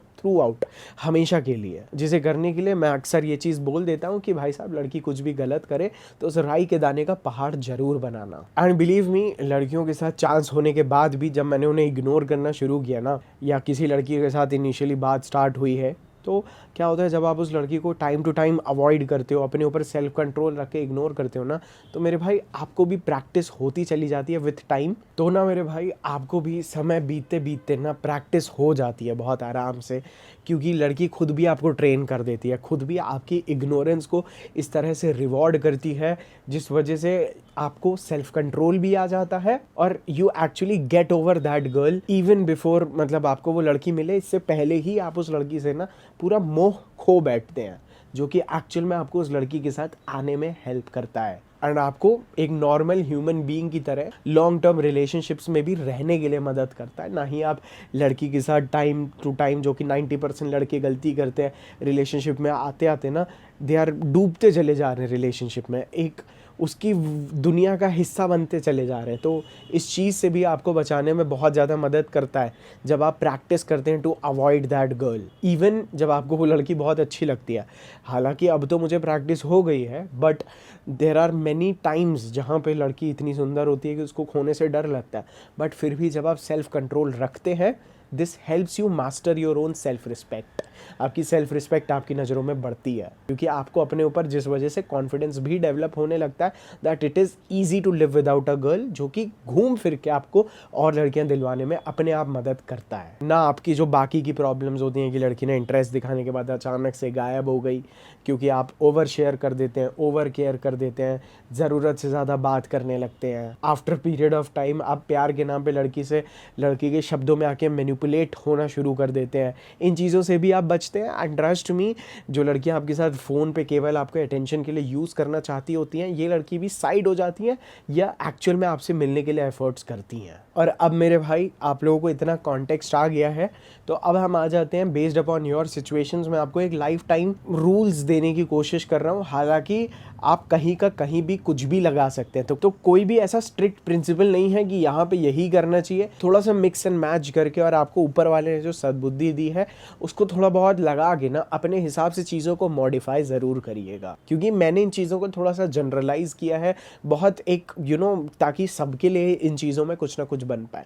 हमेशा के लिए, जिसे करने के लिए मैं अक्सर ये चीज़ बोल देता हूँ कि भाई साहब लड़की कुछ भी गलत करे तो उस राई के दाने का पहाड़ जरूर बनाना। एंड बिलीव मी, लड़कियों के साथ चांस होने के बाद भी जब मैंने उन्हें इग्नोर करना शुरू किया ना, या किसी लड़की के साथ इनिशियली बात स्टार्ट हुई है, तो क्या होता है जब आप उस लड़की को टाइम टू टाइम अवॉइड करते हो, अपने ऊपर सेल्फ कंट्रोल रख के इग्नोर करते हो ना, तो मेरे भाई आपको भी प्रैक्टिस होती चली जाती है विथ टाइम। तो ना मेरे भाई आपको भी समय बीतते बीतते ना प्रैक्टिस हो जाती है बहुत आराम से, क्योंकि लड़की खुद भी आपको ट्रेन कर देती है, खुद भी आपकी इग्नोरेंस को इस तरह से रिवॉर्ड करती है जिस वजह से आपको सेल्फ कंट्रोल भी आ जाता है और you actually get over that girl even before, मतलब आपको वो लड़की मिले इससे पहले ही आप उस लड़की से ना पूरा मोह खो बैठते हैं, जो कि एक्चुअल में आपको उस लड़की के साथ आने में हेल्प करता है एंड आपको एक नॉर्मल ह्यूमन बीइंग की तरह लॉन्ग टर्म रिलेशनशिप्स में भी रहने के लिए मदद करता है। ना ही आप लड़की के साथ टाइम टू टाइम, जो कि 90% लड़के गलती करते हैं रिलेशनशिप में आते आते ना, दे आर डूबते चले जा रहे हैं रिलेशनशिप में, एक उसकी दुनिया का हिस्सा बनते चले जा रहे हैं। तो इस चीज़ से भी आपको बचाने में बहुत ज़्यादा मदद करता है जब आप प्रैक्टिस करते हैं to avoid that girl, even जब आपको वो लड़की बहुत अच्छी लगती है। हालांकि अब तो मुझे प्रैक्टिस हो गई है, but there are many times जहाँ पे लड़की इतनी सुंदर होती है कि उसको खोने से डर लगता है, बट फिर भी जब आप सेल्फ कंट्रोल रखते हैं, this helps you master your own self respect. आपकी सेल्फ रिस्पेक्ट आपकी नज़रों में बढ़ती है क्योंकि आपको अपने ऊपर जिस वजह से कॉन्फिडेंस भी डेवलप होने लगता है that it is easy to live without a girl, जो कि घूम फिर के आपको और लड़कियां दिलवाने में अपने आप मदद करता है। ना आपकी जो बाकी की प्रॉब्लम्स होती हैं कि लड़की ने इंटरेस्ट दिखाने के बाद अचानक से गायब हो गई क्योंकि आप ओवर शेयर कर देते हैं, ओवर केयर कर देते हैं, ज़रूरत से ज़्यादा बात करने लगते हैं। आफ्टर पीरियड ऑफ टाइम आप प्यार के नाम पे लड़की के शब्दों में आके मैनिपुलेट होना शुरू कर देते हैं। इन चीज़ों से भी आप बचते हैं। एंड ट्रस्ट मी, जो लड़कियां आपके साथ फ़ोन पे केवल आपके अटेंशन के लिए यूज़ करना चाहती होती हैं, ये लड़की भी साइड हो जाती हैं या एक्चुअल में आपसे मिलने के लिए एफर्ट्स करती हैं। और अब मेरे भाई आप लोगों को इतना कॉन्टेक्स्ट आ गया है, तो अब हम आ जाते हैं बेस्ड अपॉन योर सिचुएशंस में आपको एक लाइफ टाइम रूल्स देने की कोशिश कर रहा हूँ। हालांकि आप कहीं का कहीं भी कुछ भी लगा सकते हैं, तो कोई भी ऐसा स्ट्रिक्ट प्रिंसिपल नहीं है कि यहाँ पे यही करना चाहिए। थोड़ा सा मिक्स एंड मैच करके और आपको ऊपर वाले ने जो सद्बुद्धि दी है उसको थोड़ा बहुत लगा के ना अपने हिसाब से चीज़ों को मॉडिफाई ज़रूर करिएगा, क्योंकि मैंने इन चीज़ों को थोड़ा सा जनरलाइज किया है बहुत एक ताकि सबके लिए इन चीज़ों में कुछ ना कुछ बन पाए।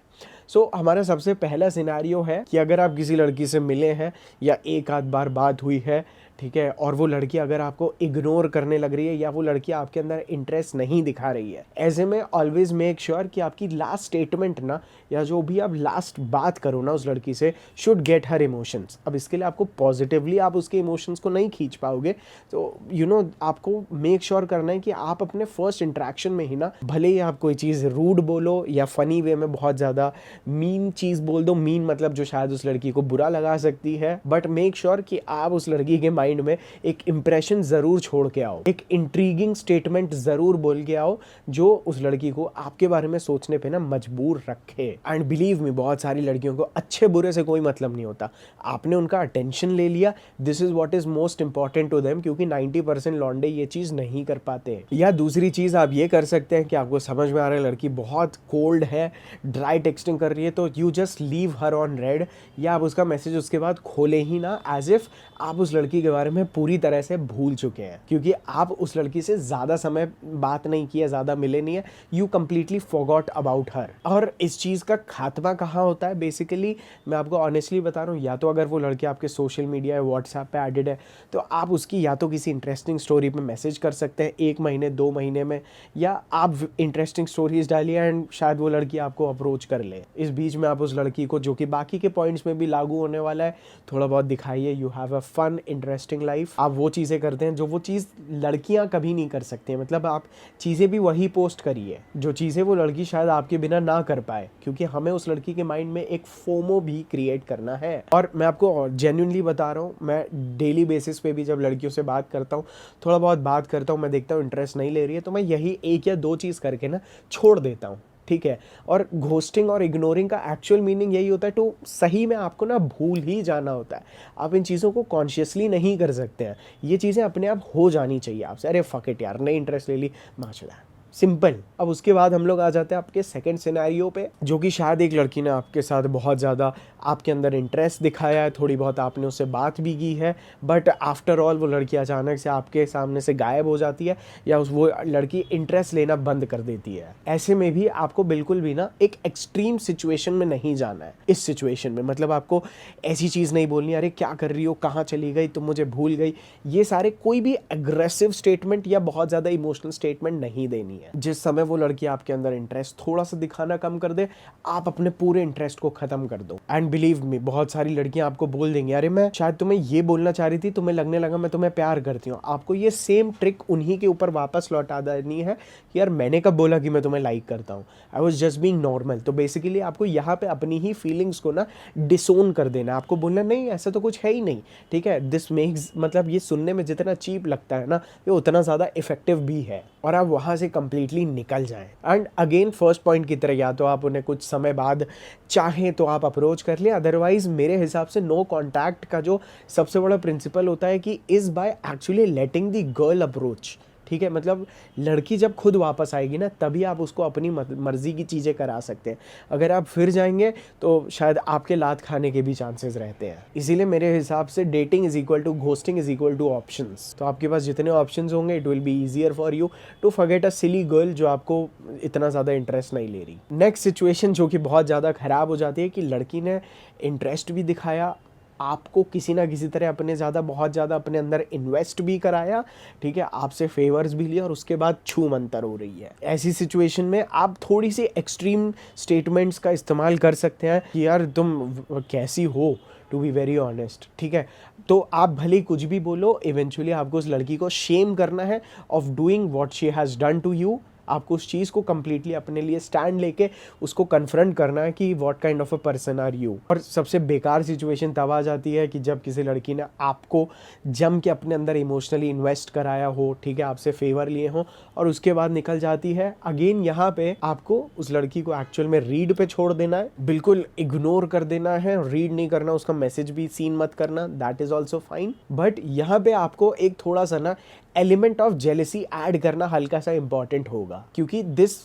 सो हमारा सबसे पहला सिनेरियो है कि अगर आप किसी लड़की से मिले हैं या एक आध बार बात हुई है, ठीक है, और वो लड़की अगर आपको इग्नोर करने लग रही है या वो लड़की आपके अंदर इंटरेस्ट नहीं दिखा रही है, ऐसे में ऑलवेज मेक श्योर कि आपकी लास्ट स्टेटमेंट ना या जो भी आप लास्ट बात करो ना उस लड़की से शुड गेट हर इमोशंस। अब इसके लिए आपको पॉजिटिवली आप उसके इमोशंस को नहीं खींच पाओगे, तो आपको मेक श्योर करना है कि आप अपने फर्स्ट इंटरेक्शन में ही ना, भले ही आप कोई चीज़ रूड बोलो या फनी वे में बहुत ज़्यादा मीन चीज़ बोल दो, मीन मतलब जो शायद उस लड़की को बुरा लगा सकती है, बट मेक श्योर कि आप उस लड़की के माइंड माइंड में एक इम्प्रेशन ज़रूर छोड़ के आओ, एक इंट्रीगिंग स्टेटमेंट ज़रूर बोल के आओ जो उस लड़की को आपके बारे में सोचने पे ना मजबूर रखे। एंड बिलीव मी, बहुत सारी लड़कियों को अच्छे बुरे से कोई मतलब नहीं होता, आपने उनका अटेंशन ले लिया, this is what is most important to them, क्योंकि 90% लौंडे ये चीज़ नहीं कर पाते। या दूसरी चीज़ आप ये कर सकते हैं कि आपको समझ में आ रहा है लड़की बहुत कोल्ड है, ड्राई टेक्सटिंग कर रही है, तो you just leave her on red, या आप उसका मैसेज उसके बाद खोले ही ना, एज इफ आप उस लड़की के बारे में पूरी तरह से भूल चुके हैं, क्योंकि आप उस लड़की से ज़्यादा समय बात नहीं किया, ज़्यादा मिले नहीं है, you completely forgot about her. और इस चीज़ का खात्मा कहाँ होता है बेसिकली, मैं आपको ऑनेस्टली बता रहा हूँ, या तो अगर वो लड़की आपके सोशल मीडिया या व्हाट्सएप पे एडेड है तो आप उसकी या तो किसी इंटरेस्टिंग स्टोरी पे मैसेज कर सकते हैं 1 महीने 2 महीने में, या आप इंटरेस्टिंग स्टोरीज डालिए एंड शायद वो लड़की आपको अप्रोच कर ले। इस बीच में आप उस लड़की को, जो कि बाकी के पॉइंट्स में भी लागू होने वाला है, थोड़ा बहुत दिखाइए you have a fun interesting life. आप वो चीज़ें करते हैं जो वो चीज़ लड़कियां कभी नहीं कर सकती हैं, मतलब आप चीज़ें भी वही पोस्ट करिए जो चीज़ें वो लड़की शायद आपके बिना ना कर पाए, क्योंकि हमें उस लड़की के माइंड में एक फोमो भी क्रिएट करना है। और मैं आपको जेन्युइनली बता रहा हूँ, मैं डेली बेसिस पे भी जब लड़कियों से बात करता हूँ, थोड़ा बहुत बात करता हूँ, मैं देखता हूँ इंटरेस्ट नहीं ले रही है, तो मैं यही 1 या 2 चीज़ करके ना छोड़ देता हूँ, ठीक है। और घोस्टिंग और इग्नोरिंग का एक्चुअल मीनिंग यही होता है, तो सही में आपको ना भूल ही जाना होता है, आप इन चीज़ों को कॉन्शियसली नहीं कर सकते हैं, ये चीज़ें अपने आप हो जानी चाहिए आपसे। अरे फक इट यार, नहीं इंटरेस्ट ले ली, माशा, सिंपल। अब उसके बाद हम लोग आ जाते हैं आपके सेकंड सिनेरियो पे, जो कि शायद एक लड़की ने आपके साथ बहुत ज़्यादा आपके अंदर इंटरेस्ट दिखाया है, थोड़ी बहुत आपने उससे बात भी की है, बट आफ्टर ऑल वो लड़की अचानक से आपके सामने से गायब हो जाती है, या वो लड़की इंटरेस्ट लेना बंद कर देती है। ऐसे में भी आपको बिल्कुल भी ना एक एक्सट्रीम सिचुएशन में नहीं जाना है। इस सिचुएशन में मतलब आपको ऐसी चीज़ नहीं बोलनी, अरे क्या कर रही हो, कहाँ चली गई, तुम मुझे भूल गई, ये सारे कोई भी एग्रेसिव स्टेटमेंट या बहुत ज़्यादा इमोशनल स्टेटमेंट नहीं देनी है। जिस समय वो लड़की आपके अंदर इंटरेस्ट थोड़ा सा दिखाना कम कर दे, आप अपने पूरे इंटरेस्ट को खत्म कर दो। एंड बिलीव मी, बहुत सारी लड़कियां आपको बोल देंगी, अरे मैं शायद तुम्हें ये बोलना चाह रही थी, तुम्हें लगने लगा मैं तुम्हें प्यार करती हूँ। आपको ये सेम ट्रिक उन्हीं के ऊपर वापस लौटा देनी है कि यार मैंने कब बोला कि मैं तुम्हें लाइक करता हूँ, I was just being normal. तो बेसिकली आपको यहाँ पे अपनी ही फीलिंग्स को ना डिसोन कर देना, आपको बोलना नहीं ऐसा तो कुछ है ही नहीं, ठीक है। दिस मेक्स, मतलब ये सुनने में जितना चीप लगता है ना, ये उतना ज़्यादा इफेक्टिव भी है, और आप वहाँ से कंप्लीटली निकल जाएं। एंड अगेन फर्स्ट पॉइंट की तरह, या तो आप उन्हें कुछ समय बाद चाहें तो आप अप्रोच कर लें, अदरवाइज मेरे हिसाब से नो कॉन्टैक्ट का जो सबसे बड़ा प्रिंसिपल होता है कि is by actually letting the girl approach, ठीक है। मतलब लड़की जब खुद वापस आएगी ना, तभी आप उसको अपनी मर्जी की चीज़ें करा सकते हैं। अगर आप फिर जाएंगे तो शायद आपके लात खाने के भी चांसेस रहते हैं। इसीलिए मेरे हिसाब से dating is equal to ghosting is equal to options. तो आपके पास जितने ऑप्शंस होंगे, it will be easier for you to forget a silly girl जो आपको इतना ज़्यादा इंटरेस्ट नहीं ले रही। नेक्स्ट सिचुएशन जो कि बहुत ज़्यादा ख़राब हो जाती है कि लड़की ने इंटरेस्ट भी दिखाया, आपको किसी ना किसी तरह बहुत ज़्यादा अपने अंदर इन्वेस्ट भी कराया, ठीक है, आपसे फेवर्स भी लिया, और उसके बाद छू मंतर हो रही है। ऐसी सिचुएशन में आप थोड़ी सी एक्सट्रीम स्टेटमेंट्स का इस्तेमाल कर सकते हैं कि यार तुम कैसी हो, टू बी वेरी ऑनेस्ट, ठीक है। तो आप भले कुछ भी बोलो, इवेंचुअली आपको उस लड़की को शेम करना है of doing what she has done to you. आपको उस चीज़ को कम्प्लीटली अपने लिए स्टैंड लेके उसको कन्फ्रंट करना है कि what kind of a person are you. और सबसे बेकार सिचुएशन तब आ जाती है कि जब किसी लड़की ने आपको जम के अपने अंदर इमोशनली इन्वेस्ट कराया हो, ठीक है, आपसे फेवर लिए हो, और उसके बाद निकल जाती है। अगेन यहाँ पे आपको उस लड़की को एक्चुअल में रीड पे छोड़ देना है, बिल्कुल इग्नोर कर देना है, रीड नहीं करना, उसका मैसेज भी सीन मत करना, that is also fine. But यहाँ पे आपको एक थोड़ा सा ना एलिमेंट ऑफ जेलेसी ऐड करना हल्का सा इंपॉर्टेंट होगा, क्योंकि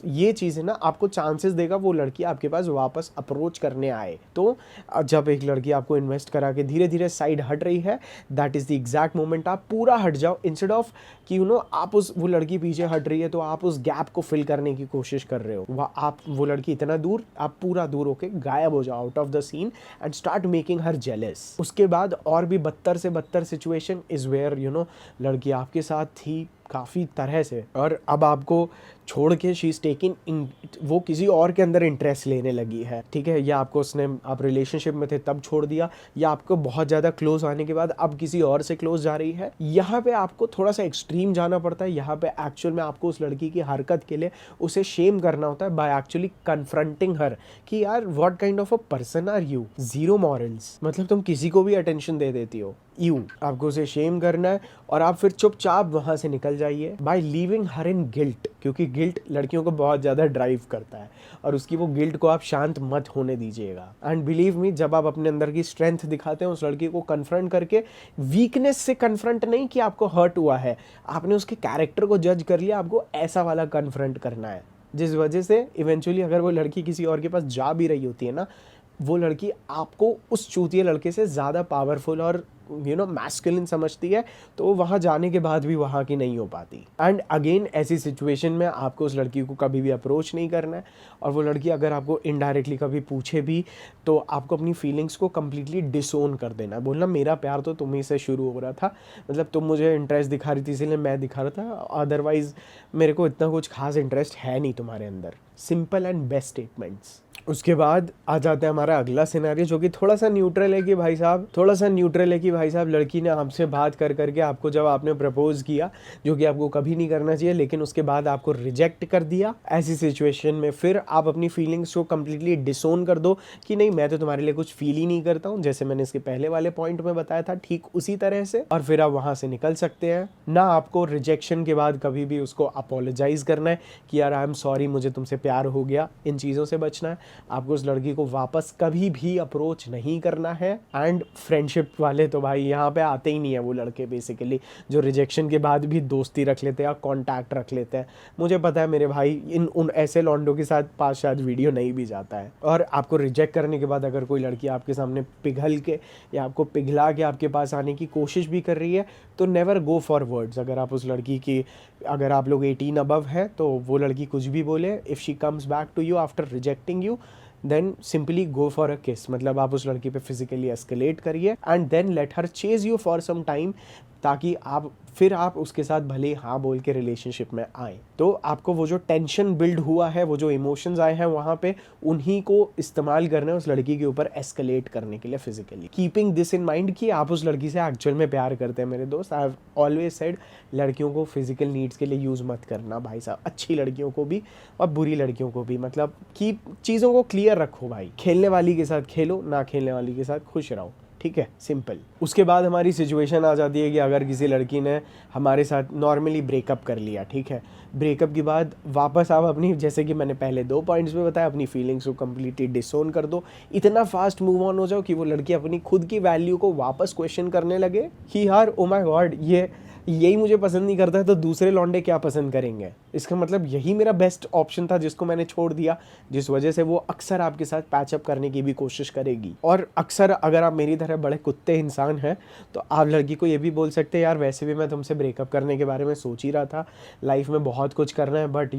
ये चीज़ है ना आपको चांसेस देगा वो लड़की आपके पास वापस अप्रोच करने आए। तो जब एक लड़की आपको इन्वेस्ट करा के धीरे धीरे साइड हट रही है, that is the exact moment आप पूरा हट जाओ, इंस्टेड ऑफ कि आप वो लड़की पीछे हट रही है तो आप उस गैप को फिल करने की कोशिश कर रहे हो। वो लड़की इतना दूर, आप पूरा दूर होके गायब हो जाओ out of the scene and start making her jealous. उसके बाद और भी बदतर से बदतर सिचुएशन इज वेयर लड़की आपके साथ थी, काफ़ी तरह से, और अब आपको छोड़ के शी इज़ टेकिंग, वो किसी और के अंदर इंटरेस्ट लेने लगी है, ठीक है, या आपको उसने, आप रिलेशनशिप में थे तब छोड़ दिया, या आपको बहुत ज़्यादा क्लोज आने के बाद अब किसी और से क्लोज जा रही है। यहाँ पे आपको थोड़ा सा एक्सट्रीम जाना पड़ता है। यहाँ पे एक्चुअल में आपको उस लड़की की हरकत के लिए उसे शेम करना होता है बाय एक्चुअली कन्फ्रंटिंग हर कि यार what kind of a person are you, zero morals, मतलब तुम किसी को भी अटेंशन दे देती हो, आपको उसे शेम करना है और आप फिर चुपचाप वहां से निकल जाइए बाय लीविंग हर इन गिल्ट, क्योंकि गिल्ट लड़कियों को बहुत ज़्यादा ड्राइव करता है और उसकी वो गिल्ट को आप शांत मत होने दीजिएगा। एंड बिलीव मी, जब आप अपने अंदर की स्ट्रेंथ दिखाते हैं उस लड़की को कन्फ्रंट करके, वीकनेस से कन्फ्रंट नहीं कि आपको हर्ट हुआ है, आपने उसके कैरेक्टर को जज कर लिया, आपको ऐसा वाला कन्फ्रंट करना है जिस वजह से इवेंचुअली अगर वो लड़की किसी और के पास जा भी रही होती है ना, वो लड़की आपको उस चूतिया लड़के से ज़्यादा पावरफुल और मैस्कुलिन समझती है, तो वहाँ जाने के बाद भी वहाँ की नहीं हो पाती। एंड अगेन ऐसी सिचुएशन में आपको उस लड़की को कभी भी अप्रोच नहीं करना है, और वो लड़की अगर आपको इनडायरेक्टली कभी पूछे भी तो आपको अपनी फीलिंग्स को कम्प्लीटली डिसोन कर देना है, बोलना मेरा प्यार तो तुम्ही से शुरू हो रहा था, मतलब तुम मुझे इंटरेस्ट दिखा रही थी इसीलिए मैं दिखा रहा था, अदरवाइज मेरे को इतना कुछ खास इंटरेस्ट है नहीं तुम्हारे अंदर। Simple and best statements. उसके बाद आ जाता है हमारा अगला सिनेरियो, जो कि थोड़ा सा न्यूट्रल है कि भाई साहब लड़की ने आपसे बात कर करके आपको, जब आपने प्रपोज किया, जो कि आपको कभी नहीं करना चाहिए, लेकिन उसके बाद आपको रिजेक्ट कर दिया। ऐसी सिचुएशन में फिर आप अपनी फीलिंग्स को कम्प्लीटली डिसोन कर दो कि नहीं, मैं तो तुम्हारे लिए कुछ फील ही नहीं करता हूँ, जैसे मैंने इसके पहले वाले पॉइंट में बताया था, ठीक उसी तरह से, और फिर आप वहाँ से निकल सकते हैं। ना आपको रिजेक्शन के बाद कभी भी उसको अपोलोजाइज करना है कि यार आई एम सॉरी, मुझे तुमसे प्यार हो गया, इन चीज़ों से बचना है। आपको उस लड़की को वापस कभी भी अप्रोच नहीं करना है। एंड फ्रेंडशिप वाले तो भाई यहाँ पे आते ही नहीं है वो लड़के बेसिकली, जो रिजेक्शन के बाद भी दोस्ती रख लेते हैं या कॉन्टैक्ट रख लेते हैं। मुझे पता है मेरे भाई, उन ऐसे लॉन्डो के साथ पास शायद वीडियो नहीं भी जाता है। और आपको रिजेक्ट करने के बाद अगर कोई लड़की आपके सामने पिघल के या आपको पिघला के आपके पास आने की कोशिश भी कर रही है, तो नेवर गो फॉर वर्ड्स। अगर आप उस लड़की की, अगर आप लोग 18 अबव है तो वो लड़की कुछ भी बोले, if she comes back to you after rejecting you, then simply go for a kiss, मतलब आप उस लड़की पे फिजिकली एस्केलेट करिए and then let her chase you for some time, ताकि आप उसके साथ भले हाँ बोल के रिलेशनशिप में आए। तो आपको वो जो टेंशन बिल्ड हुआ है, वो जो इमोशंस आए हैं वहाँ पे, उन्हीं को इस्तेमाल करना है उस लड़की के ऊपर एस्केलेट करने के लिए physically, keeping this in mind कि आप उस लड़की से एक्चुअल में प्यार करते हैं। मेरे दोस्त, आई हैव ऑलवेज सेड, लड़कियों को फिजिकल नीड्स के लिए यूज़ मत करना भाई साहब, अच्छी लड़कियों को भी और बुरी लड़कियों को भी, मतलब कि चीज़ों को क्लियर रखो भाई। खेलने वाली के साथ खेलो, ना खेलने वाली के साथ खुश रहो, ठीक है, सिंपल। उसके बाद हमारी सिचुएशन आ जाती है कि अगर किसी लड़की ने हमारे साथ नॉर्मली ब्रेकअप कर लिया, ठीक है, ब्रेकअप के बाद वापस आप अपनी, जैसे कि मैंने पहले 2 पॉइंट्स में बताया, अपनी फीलिंग्स को कम्प्लीटली डिसोन कर दो, इतना फास्ट मूव ऑन हो जाओ कि वो लड़की अपनी खुद की वैल्यू को वापस क्वेश्चन करने लगे कि यार ओ माय गॉड, यही मुझे पसंद नहीं करता है तो दूसरे लौंडे क्या पसंद करेंगे। इसका मतलब यही मेरा बेस्ट ऑप्शन था जिसको मैंने छोड़ दिया, जिस वजह से वो अक्सर आपके साथ पैचअप करने की भी कोशिश करेगी। और अक्सर अगर आप मेरी तरह बड़े कुत्ते इंसान हैं तो आप लड़की को ये भी बोल सकते हैं, यार वैसे भी मैं तुमसे ब्रेकअप करने के बारे में सोच ही रहा था, लाइफ में बहुत कुछ करना है, बट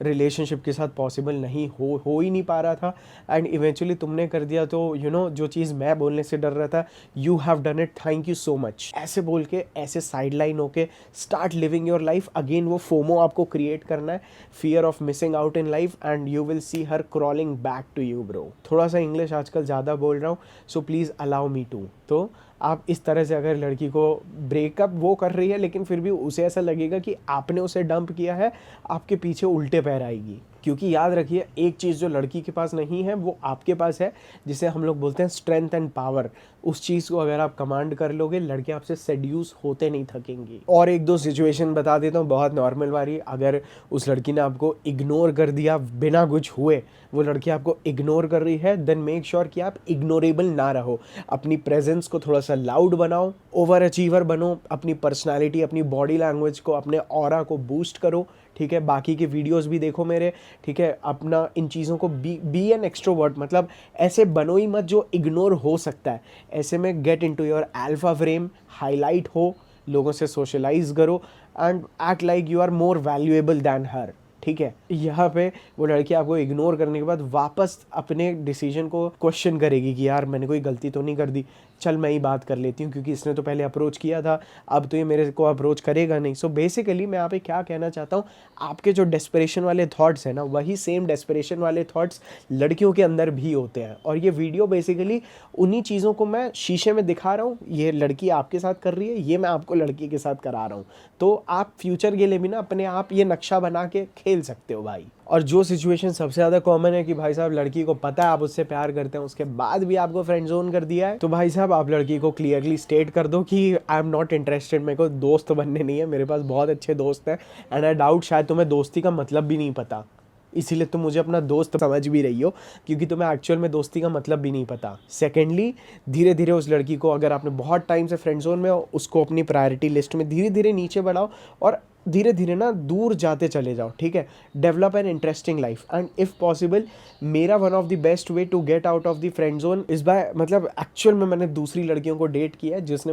रिलेशनशिप के साथ पॉसिबल नहीं हो ही नहीं पा रहा था, एंड इवेंचुअली तुमने कर दिया, तो जो चीज़ मैं बोलने से डर रहा था, you have done it, thank you so much. ऐसे बोल के, ऐसे साइड लाइन होके start living your life again. वो फोमो आपको क्रिएट करना है, fear of missing out in life, and you will see her crawling back to you bro. थोड़ा सा इंग्लिश आजकल ज़्यादा बोल रहा हूँ, so please allow me to. तो आप इस तरह से, अगर लड़की को ब्रेकअप वो कर रही है लेकिन फिर भी उसे ऐसा लगेगा कि आपने उसे डंप किया है, आपके पीछे उल्टे पैर आएगी। क्योंकि याद रखिए, एक चीज़ जो लड़की के पास नहीं है वो आपके पास है, जिसे हम लोग बोलते हैं स्ट्रेंथ एंड पावर। उस चीज़ को अगर आप कमांड कर लोगे, लड़के आपसे सेड्यूस होते नहीं थकेंगी। और 1-2 सिचुएशन बता देता हूँ, बहुत नॉर्मल वाली। अगर उस लड़की ने आपको इग्नोर कर दिया बिना कुछ हुए, वो लड़की आपको इग्नोर कर रही है, देन मेक श्योर कि आप इग्नोरेबल ना रहो। अपनी प्रेजेंस को थोड़ा सा लाउड बनाओ, ओवर अचीवर बनो, अपनी पर्सनालिटी, अपनी बॉडी लैंग्वेज को, अपने ऑरा को बूस्ट करो, ठीक है। बाकी के वीडियोस भी देखो मेरे, ठीक है। अपना इन चीज़ों को बी एन एक्सट्रोवर्ट, मतलब ऐसे बनो ही मत जो इग्नोर हो सकता है। ऐसे में get into your alpha frame, highlight हो, लोगों से सोशलाइज करो and act like you are more valuable than her, ठीक है। यहाँ पे वो लड़की आपको इग्नोर करने के बाद वापस अपने डिसीजन को क्वेश्चन करेगी कि यार मैंने कोई गलती तो नहीं कर दी, चल मैं ही बात कर लेती हूँ, क्योंकि इसने तो पहले अप्रोच किया था, अब तो ये मेरे को अप्रोच करेगा नहीं। सो बेसिकली मैं यहाँ पे क्या कहना चाहता हूँ, आपके जो डेस्परेशन वाले थॉट्स हैं ना, वही सेम डेस्परेशन वाले थॉट्स लड़कियों के अंदर भी होते हैं। और ये वीडियो बेसिकली उन्हीं चीज़ों को मैं शीशे में दिखा रहा हूँ। ये लड़की आपके साथ कर रही है, ये मैं आपको लड़की के साथ करा रहा हूँ। तो आप फ्यूचर के लिए भी ना अपने आप ये नक्शा बना के खेल सकते हो भाई। और जो सिचुएशन सबसे ज़्यादा कॉमन है कि भाई साहब लड़की को पता है आप उससे प्यार करते हैं, उसके बाद भी आपको फ्रेंड जोन कर दिया है, तो भाई साहब आप लड़की को क्लियरली स्टेट कर दो कि आई एम नॉट इंटरेस्टेड, मेरे को दोस्त बनने नहीं है, मेरे पास बहुत अच्छे दोस्त हैं, एंड आई डाउट शायद तुम्हें दोस्ती का मतलब भी नहीं पता, इसीलिए तुम मुझे अपना दोस्त समझ भी रही हो, क्योंकि तुम्हें एक्चुअल में दोस्ती का मतलब भी नहीं पता। सेकेंडली, धीरे धीरे उस लड़की को, अगर आपने बहुत टाइम से फ्रेंड जोन में हो, उसको अपनी प्रायोरिटी लिस्ट में धीरे धीरे नीचे बढ़ाओ और धीरे धीरे ना दूर जाते चले जाओ, ठीक है। Develop an interesting life, and if possible मेरा one of the best way to get out of the friend zone is by, मतलब एक्चुअल में मैंने दूसरी लड़कियों को डेट किया है, जिसने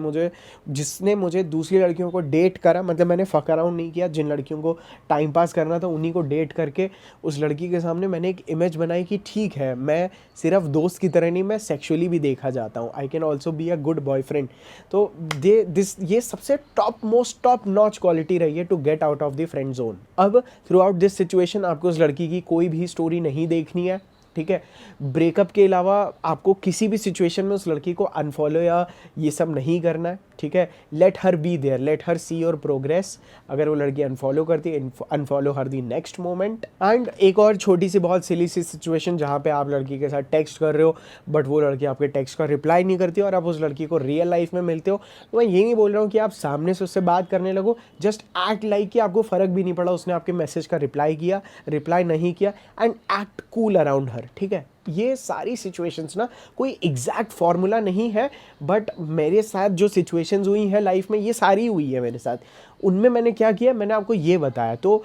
मुझे दूसरी लड़कियों को डेट करा, मतलब मैंने फक अराउंड नहीं किया, जिन लड़कियों को टाइम पास करना था उन्हीं को डेट करके उस लड़की के सामने मैंने एक इमेज बनाई कि ठीक है, मैं सिर्फ दोस्त की तरह नहीं, मैं सेक्सुअली भी देखा जाता हूँ, I can also be a good boyfriend. तो ये सबसे टॉप नॉच क्वालिटी रही है to get out of the friend zone. अब थ्रू आउट दिस सिचुएशन आपको उस लड़की की कोई भी स्टोरी नहीं देखनी है, ठीक है। ब्रेकअप के अलावा आपको किसी भी सिचुएशन में उस लड़की को अनफॉलो या ये सब नहीं करना है, ठीक है। Let her be there, let her see your progress. अगर वो लड़की अनफॉलो करती है, unfollow her the next moment. And एक और छोटी सी बहुत सिली सी सिचुएशन जहाँ पे आप लड़की के साथ टेक्स्ट कर रहे हो बट वो लड़की आपके टेक्स्ट का रिप्लाई नहीं करती और आप उस लड़की को रियल लाइफ में मिलते हो, तो मैं ये नहीं बोल रहा हूँ कि आप सामने से उससे बात करने लगो, जस्ट एक्ट लाइक कि आपको फ़र्क भी नहीं पड़ा उसने आपके मैसेज का रिप्लाई नहीं किया, एंड एक्ट कूल अराउंड हर, ठीक है। ये सारी सिचुएशंस ना कोई एग्जैक्ट फॉर्मूला नहीं है, बट मेरे साथ जो सिचुएशंस हुई हैं लाइफ में, ये सारी हुई है मेरे साथ। उनमें मैंने क्या किया, मैंने आपको ये बताया। तो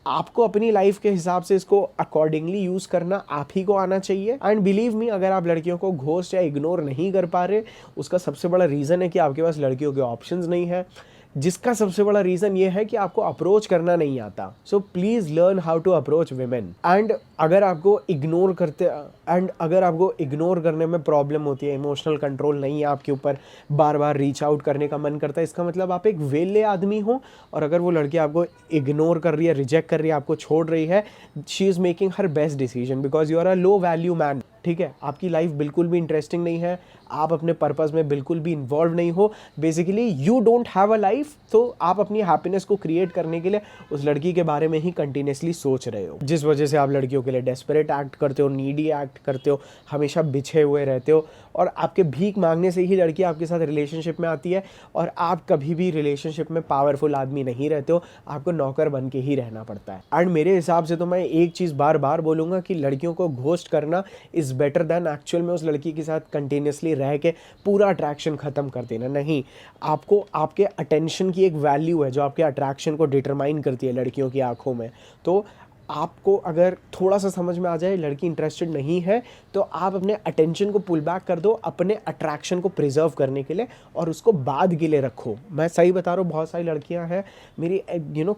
आपको अपनी लाइफ के हिसाब से इसको अकॉर्डिंगली यूज़ करना आप ही को आना चाहिए। एंड बिलीव मी, अगर आप लड़कियों को घोस्ट या इग्नोर नहीं कर पा रहे, उसका सबसे बड़ा रीज़न है कि आपके पास लड़कियों के ऑप्शंस नहीं है, जिसका सबसे बड़ा रीज़न ये है कि आपको अप्रोच करना नहीं आता। So please learn how to approach women. And अगर आपको इग्नोर करने में प्रॉब्लम होती है, इमोशनल कंट्रोल नहीं है आपके ऊपर, बार बार रीच आउट करने का मन करता है, इसका मतलब आप एक वेले आदमी हो। और अगर वो लड़की आपको इग्नोर कर रही है, रिजेक्ट कर रही है, आपको छोड़ रही है, she is making her best decision because you are a low value man, ठीक है। आपकी लाइफ बिल्कुल भी इंटरेस्टिंग नहीं है, आप अपने पर्पस में बिल्कुल भी इन्वॉल्व नहीं हो, basically you don't have a life. तो आप अपनी हैप्पीनेस को क्रिएट करने के लिए उस लड़की के बारे में ही कंटिन्यूसली सोच रहे हो, जिस वजह से आप लड़कियों के लिए डेस्परेट एक्ट करते हो, नीडी एक्ट करते हो, हमेशा बिछे हुए रहते हो, और आपके भीख मांगने से ही लड़की आपके साथ रिलेशनशिप में आती है। और आप कभी भी रिलेशनशिप में पावरफुल आदमी नहीं रहते हो, आपको नौकर बन के ही रहना पड़ता है। एंड मेरे हिसाब से तो मैं एक चीज़ बार बार बोलूँगा कि लड़कियों को घोस्ट करना इज़ बेटर दैन एक्चुअल में उस लड़की के साथ कंटिन्यूसली रह के पूरा अट्रैक्शन ख़त्म कर देना। नहीं, आपको आपके अटेंशन की एक वैल्यू है जो आपके अट्रैक्शन को डिटरमाइन करती है लड़कियों की आंखों में। तो आपको अगर थोड़ा सा समझ में आ जाए लड़की इंटरेस्टेड नहीं है, तो आप अपने अटेंशन को पुल बैक कर दो अपने अट्रैक्शन को प्रिजर्व करने के लिए, और उसको बाद के लिए रखो। मैं सही बता रहा हूँ, बहुत सारी लड़कियां हैं मेरी,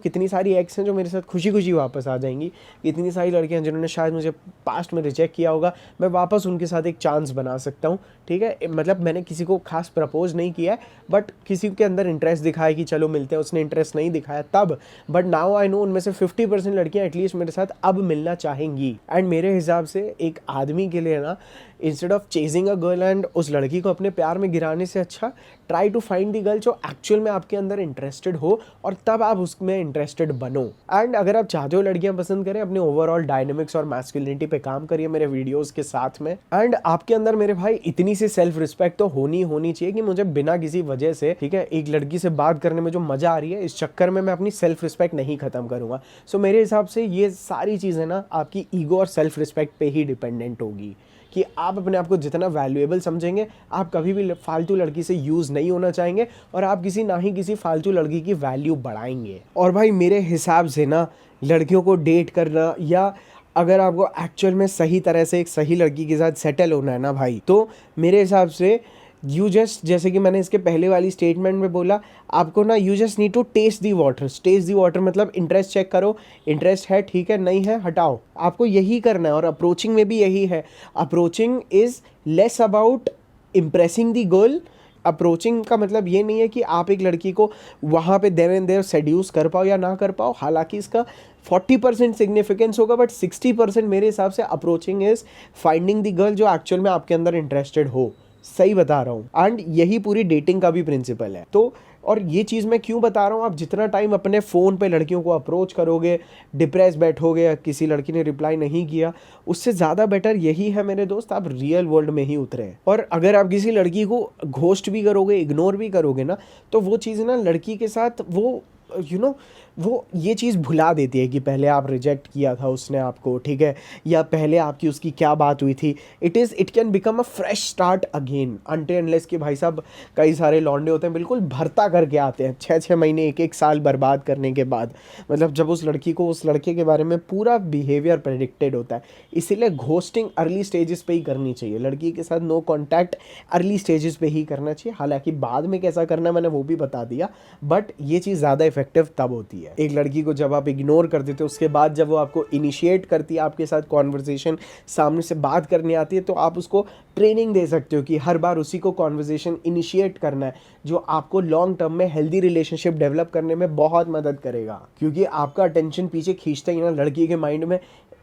कितनी सारी एक्स हैं जो मेरे साथ खुशी खुशी वापस आ जाएंगी, इतनी सारी लड़कियां जिन्होंने शायद मुझे पास्ट में रिजेक्ट किया होगा, मैं वापस उनके साथ एक चांस बना सकता हूँ, ठीक है। मतलब मैंने किसी को खास प्रपोज नहीं किया है, बट किसी के अंदर इंटरेस्ट दिखाया कि चलो मिलते हैं, उसने इंटरेस्ट नहीं दिखाया तब, बट नाउ आई नो उनमें से 50% लड़कियां एटलीस्ट मेरे साथ अब मिलना चाहेंगी। एंड मेरे हिसाब से एक आदमी के लिए ना, instead of chasing a girl and उस लड़की को अपने प्यार में गिराने से अच्छा try to find the girl जो एक्चुअल में आपके अंदर इंटरेस्टेड हो, और तब आप उसमें इंटरेस्टेड बनो। एंड अगर आप चाहते हो लड़कियां पसंद करें, अपने ओवरऑल डायनेमिक्स और मैस्कुलिनिटी पे काम करिए मेरे वीडियोस के साथ में। एंड आपके अंदर मेरे भाई इतनी सी सेल्फ रिस्पेक्ट तो होनी चाहिए कि मुझे बिना किसी वजह से, ठीक है, एक लड़की से बात करने में जो मजा आ रही है, इस चक्कर में मैं अपनी सेल्फ रिस्पेक्ट नहीं खत्म करूंगा। सो मेरे हिसाब से ये सारी चीजें ना आपकी ईगो और सेल्फ रिस्पेक्ट पे ही डिपेंडेंट होगी कि आप अपने आप को जितना वैल्यूएबल समझेंगे, आप कभी भी फालतू लड़की से यूज़ नहीं होना चाहेंगे, और आप किसी फालतू लड़की की वैल्यू बढ़ाएंगे। और भाई मेरे हिसाब से ना लड़कियों को डेट करना, या अगर आपको एक्चुअल में सही तरह से एक सही लड़की के साथ सेटल होना है ना भाई, तो मेरे हिसाब से यू जस्ट, जैसे कि मैंने इसके पहले वाली स्टेटमेंट में बोला, आपको ना you just need to test the water. Test the water मतलब इंटरेस्ट चेक करो, इंटरेस्ट है ठीक है, नहीं है हटाओ। आपको यही करना है। और अप्रोचिंग में भी यही है। Approaching is less about impressing the girl. Approaching का मतलब ये नहीं है कि आप एक लड़की को वहाँ पे देर एंड देर सेड्यूस कर पाओ या ना कर पाओ, हालांकि इसका 40% सिग्निफिकेंस होगा, बट 60% मेरे हिसाब से approaching is finding the girl जो एक्चुअल में आपके अंदर इंटरेस्टेड हो। सही बता रहा हूँ। एंड यही पूरी डेटिंग का भी प्रिंसिपल है। तो और ये चीज़ मैं क्यों बता रहा हूँ, आप जितना टाइम अपने फ़ोन पे लड़कियों को अप्रोच करोगे, डिप्रेस बैठोगे या किसी लड़की ने रिप्लाई नहीं किया, उससे ज़्यादा बेटर यही है मेरे दोस्त, आप रियल वर्ल्ड में ही उतरे। और अगर आप किसी लड़की को घोस्ट भी करोगे, इग्नोर भी करोगे ना, तो वो चीज़ ना लड़की के साथ वो वो ये चीज़ भुला देती है कि पहले आप रिजेक्ट किया था उसने आपको, ठीक है, या पहले आपकी उसकी क्या बात हुई थी। It can become a fresh start again, until unless कि भाई साहब कई सारे लौंडे होते हैं बिल्कुल भरता करके आते हैं 6-6 महीने 1-1 साल बर्बाद करने के बाद, मतलब जब उस लड़की को उस लड़के के बारे में पूरा बिहेवियर प्रेडिक्टेड होता है। इसीलिए घोस्टिंग अर्ली स्टेजेस पे ही करनी चाहिए, लड़की के साथ नो कॉन्टैक्ट अर्ली स्टेजेस पे ही करना चाहिए। हालांकि बाद में कैसा करना है मैंने वो भी बता दिया, बट ये चीज़ ज़्यादा इफेक्टिव तब होती है। एक लड़की को जब आप इग्नोर कर देते हो, उसके बाद जब वो आपको इनिशिएट करती है, आपके साथ कॉन्वर्जेशन सामने से बात करने आती है, तो आप उसको ट्रेनिंग दे सकते हो कि हर बार उसी को कॉन्वर्जेशन इनिशिएट करना है, जो आपको लॉन्ग टर्म में हेल्दी रिलेशनशिप डेवलप करने में बहुत मदद करेगा। क्योंकि आपका अटेंशन पीछे खींचता ही ना लड़की के माइंड में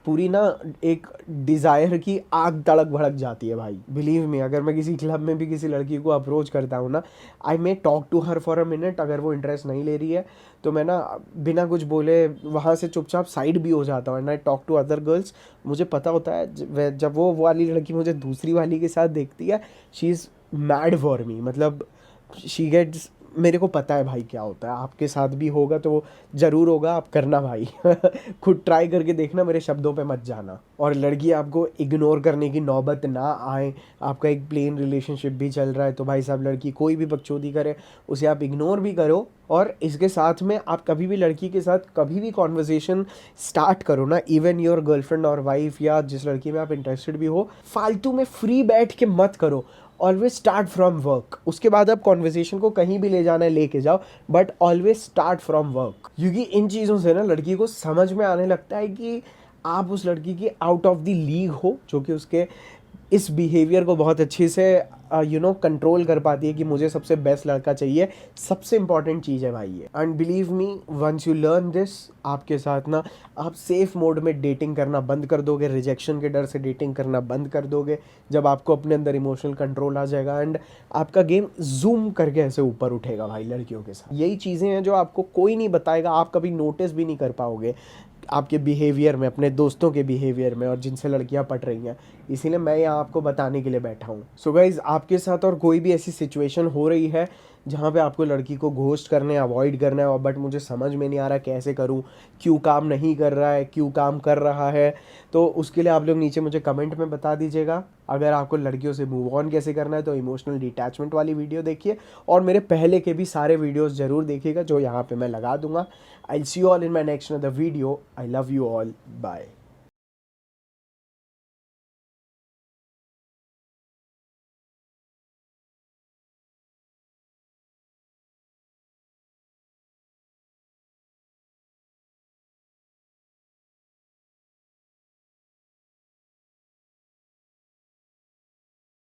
पूरी ना एक डिज़ायर की आग तड़क भड़क जाती है भाई। बिलीव मी, अगर मैं किसी क्लब में भी किसी लड़की को अप्रोच करता हूँ ना, I may talk to her for a minute. अगर वो इंटरेस्ट नहीं ले रही है तो मैं ना बिना कुछ बोले वहाँ से चुपचाप साइड भी हो जाता हूँ and I talk to other girls. मुझे पता होता है जब वो वाली लड़की मुझे दूसरी वाली के साथ देखती है, she is mad for me, मतलब शी गेट्स, मेरे को पता है भाई क्या होता है। आपके साथ भी होगा तो ज़रूर होगा, आप करना भाई खुद ट्राई करके देखना, मेरे शब्दों पे मत जाना। और लड़की आपको इग्नोर करने की नौबत ना आए, आपका एक प्लेन रिलेशनशिप भी चल रहा है तो भाई साहब लड़की कोई भी बकचोदी करे उसे आप इग्नोर भी करो। और इसके साथ में आप कभी भी लड़की के साथ कभी भी कॉन्वर्जेसन स्टार्ट करो ना, इवन योर गर्लफ्रेंड और वाइफ या जिस लड़की में आप इंटरेस्टेड भी हो, फालतू में फ्री बैठ के मत करो। Always start from work. उसके बाद आप कॉन्वर्जेशन को कहीं भी ले जाना है लेके जाओ, but always start from work. क्योंकि इन चीज़ों से ना लड़की को समझ में आने लगता है कि आप उस लड़की की आउट ऑफ द लीग हो, जो कि उसके इस बिहेवियर को बहुत अच्छे से कंट्रोल कर पाती है कि मुझे सबसे बेस्ट लड़का चाहिए। सबसे इंपॉर्टेंट चीज़ है भाई ये। And believe me, once you learn this, आपके साथ ना आप सेफ मोड में डेटिंग करना बंद कर दोगे, रिजेक्शन के डर से डेटिंग करना बंद कर दोगे, जब आपको अपने अंदर इमोशनल कंट्रोल आ जाएगा एंड आपका गेम जूम करके ऐसे ऊपर उठेगा भाई लड़कियों के साथ। यही चीज़ें हैं जो आपको कोई नहीं बताएगा, आप कभी नोटिस भी नहीं कर पाओगे आपके बिहेवियर में, अपने दोस्तों के बिहेवियर में, और जिनसे लड़कियां पट रही हैं। इसीलिए मैं यहाँ आपको बताने के लिए बैठा हूँ। सो गाइज, आपके साथ और कोई भी ऐसी सिचुएशन हो रही है जहाँ पे आपको लड़की को घोस्ट करने अवॉइड करना है, और बट मुझे समझ में नहीं आ रहा कैसे करूँ, क्यों काम नहीं कर रहा है, क्यों काम कर रहा है, तो उसके लिए आप लोग नीचे मुझे कमेंट में बता दीजिएगा। अगर आपको लड़कियों से मूव ऑन कैसे करना है तो इमोशनल डिटैचमेंट वाली वीडियो देखिए, और मेरे पहले के भी सारे वीडियोस ज़रूर देखिएगा जो यहाँ पे मैं लगा दूंगा। I will see you all in my next another video. I love you all, bye.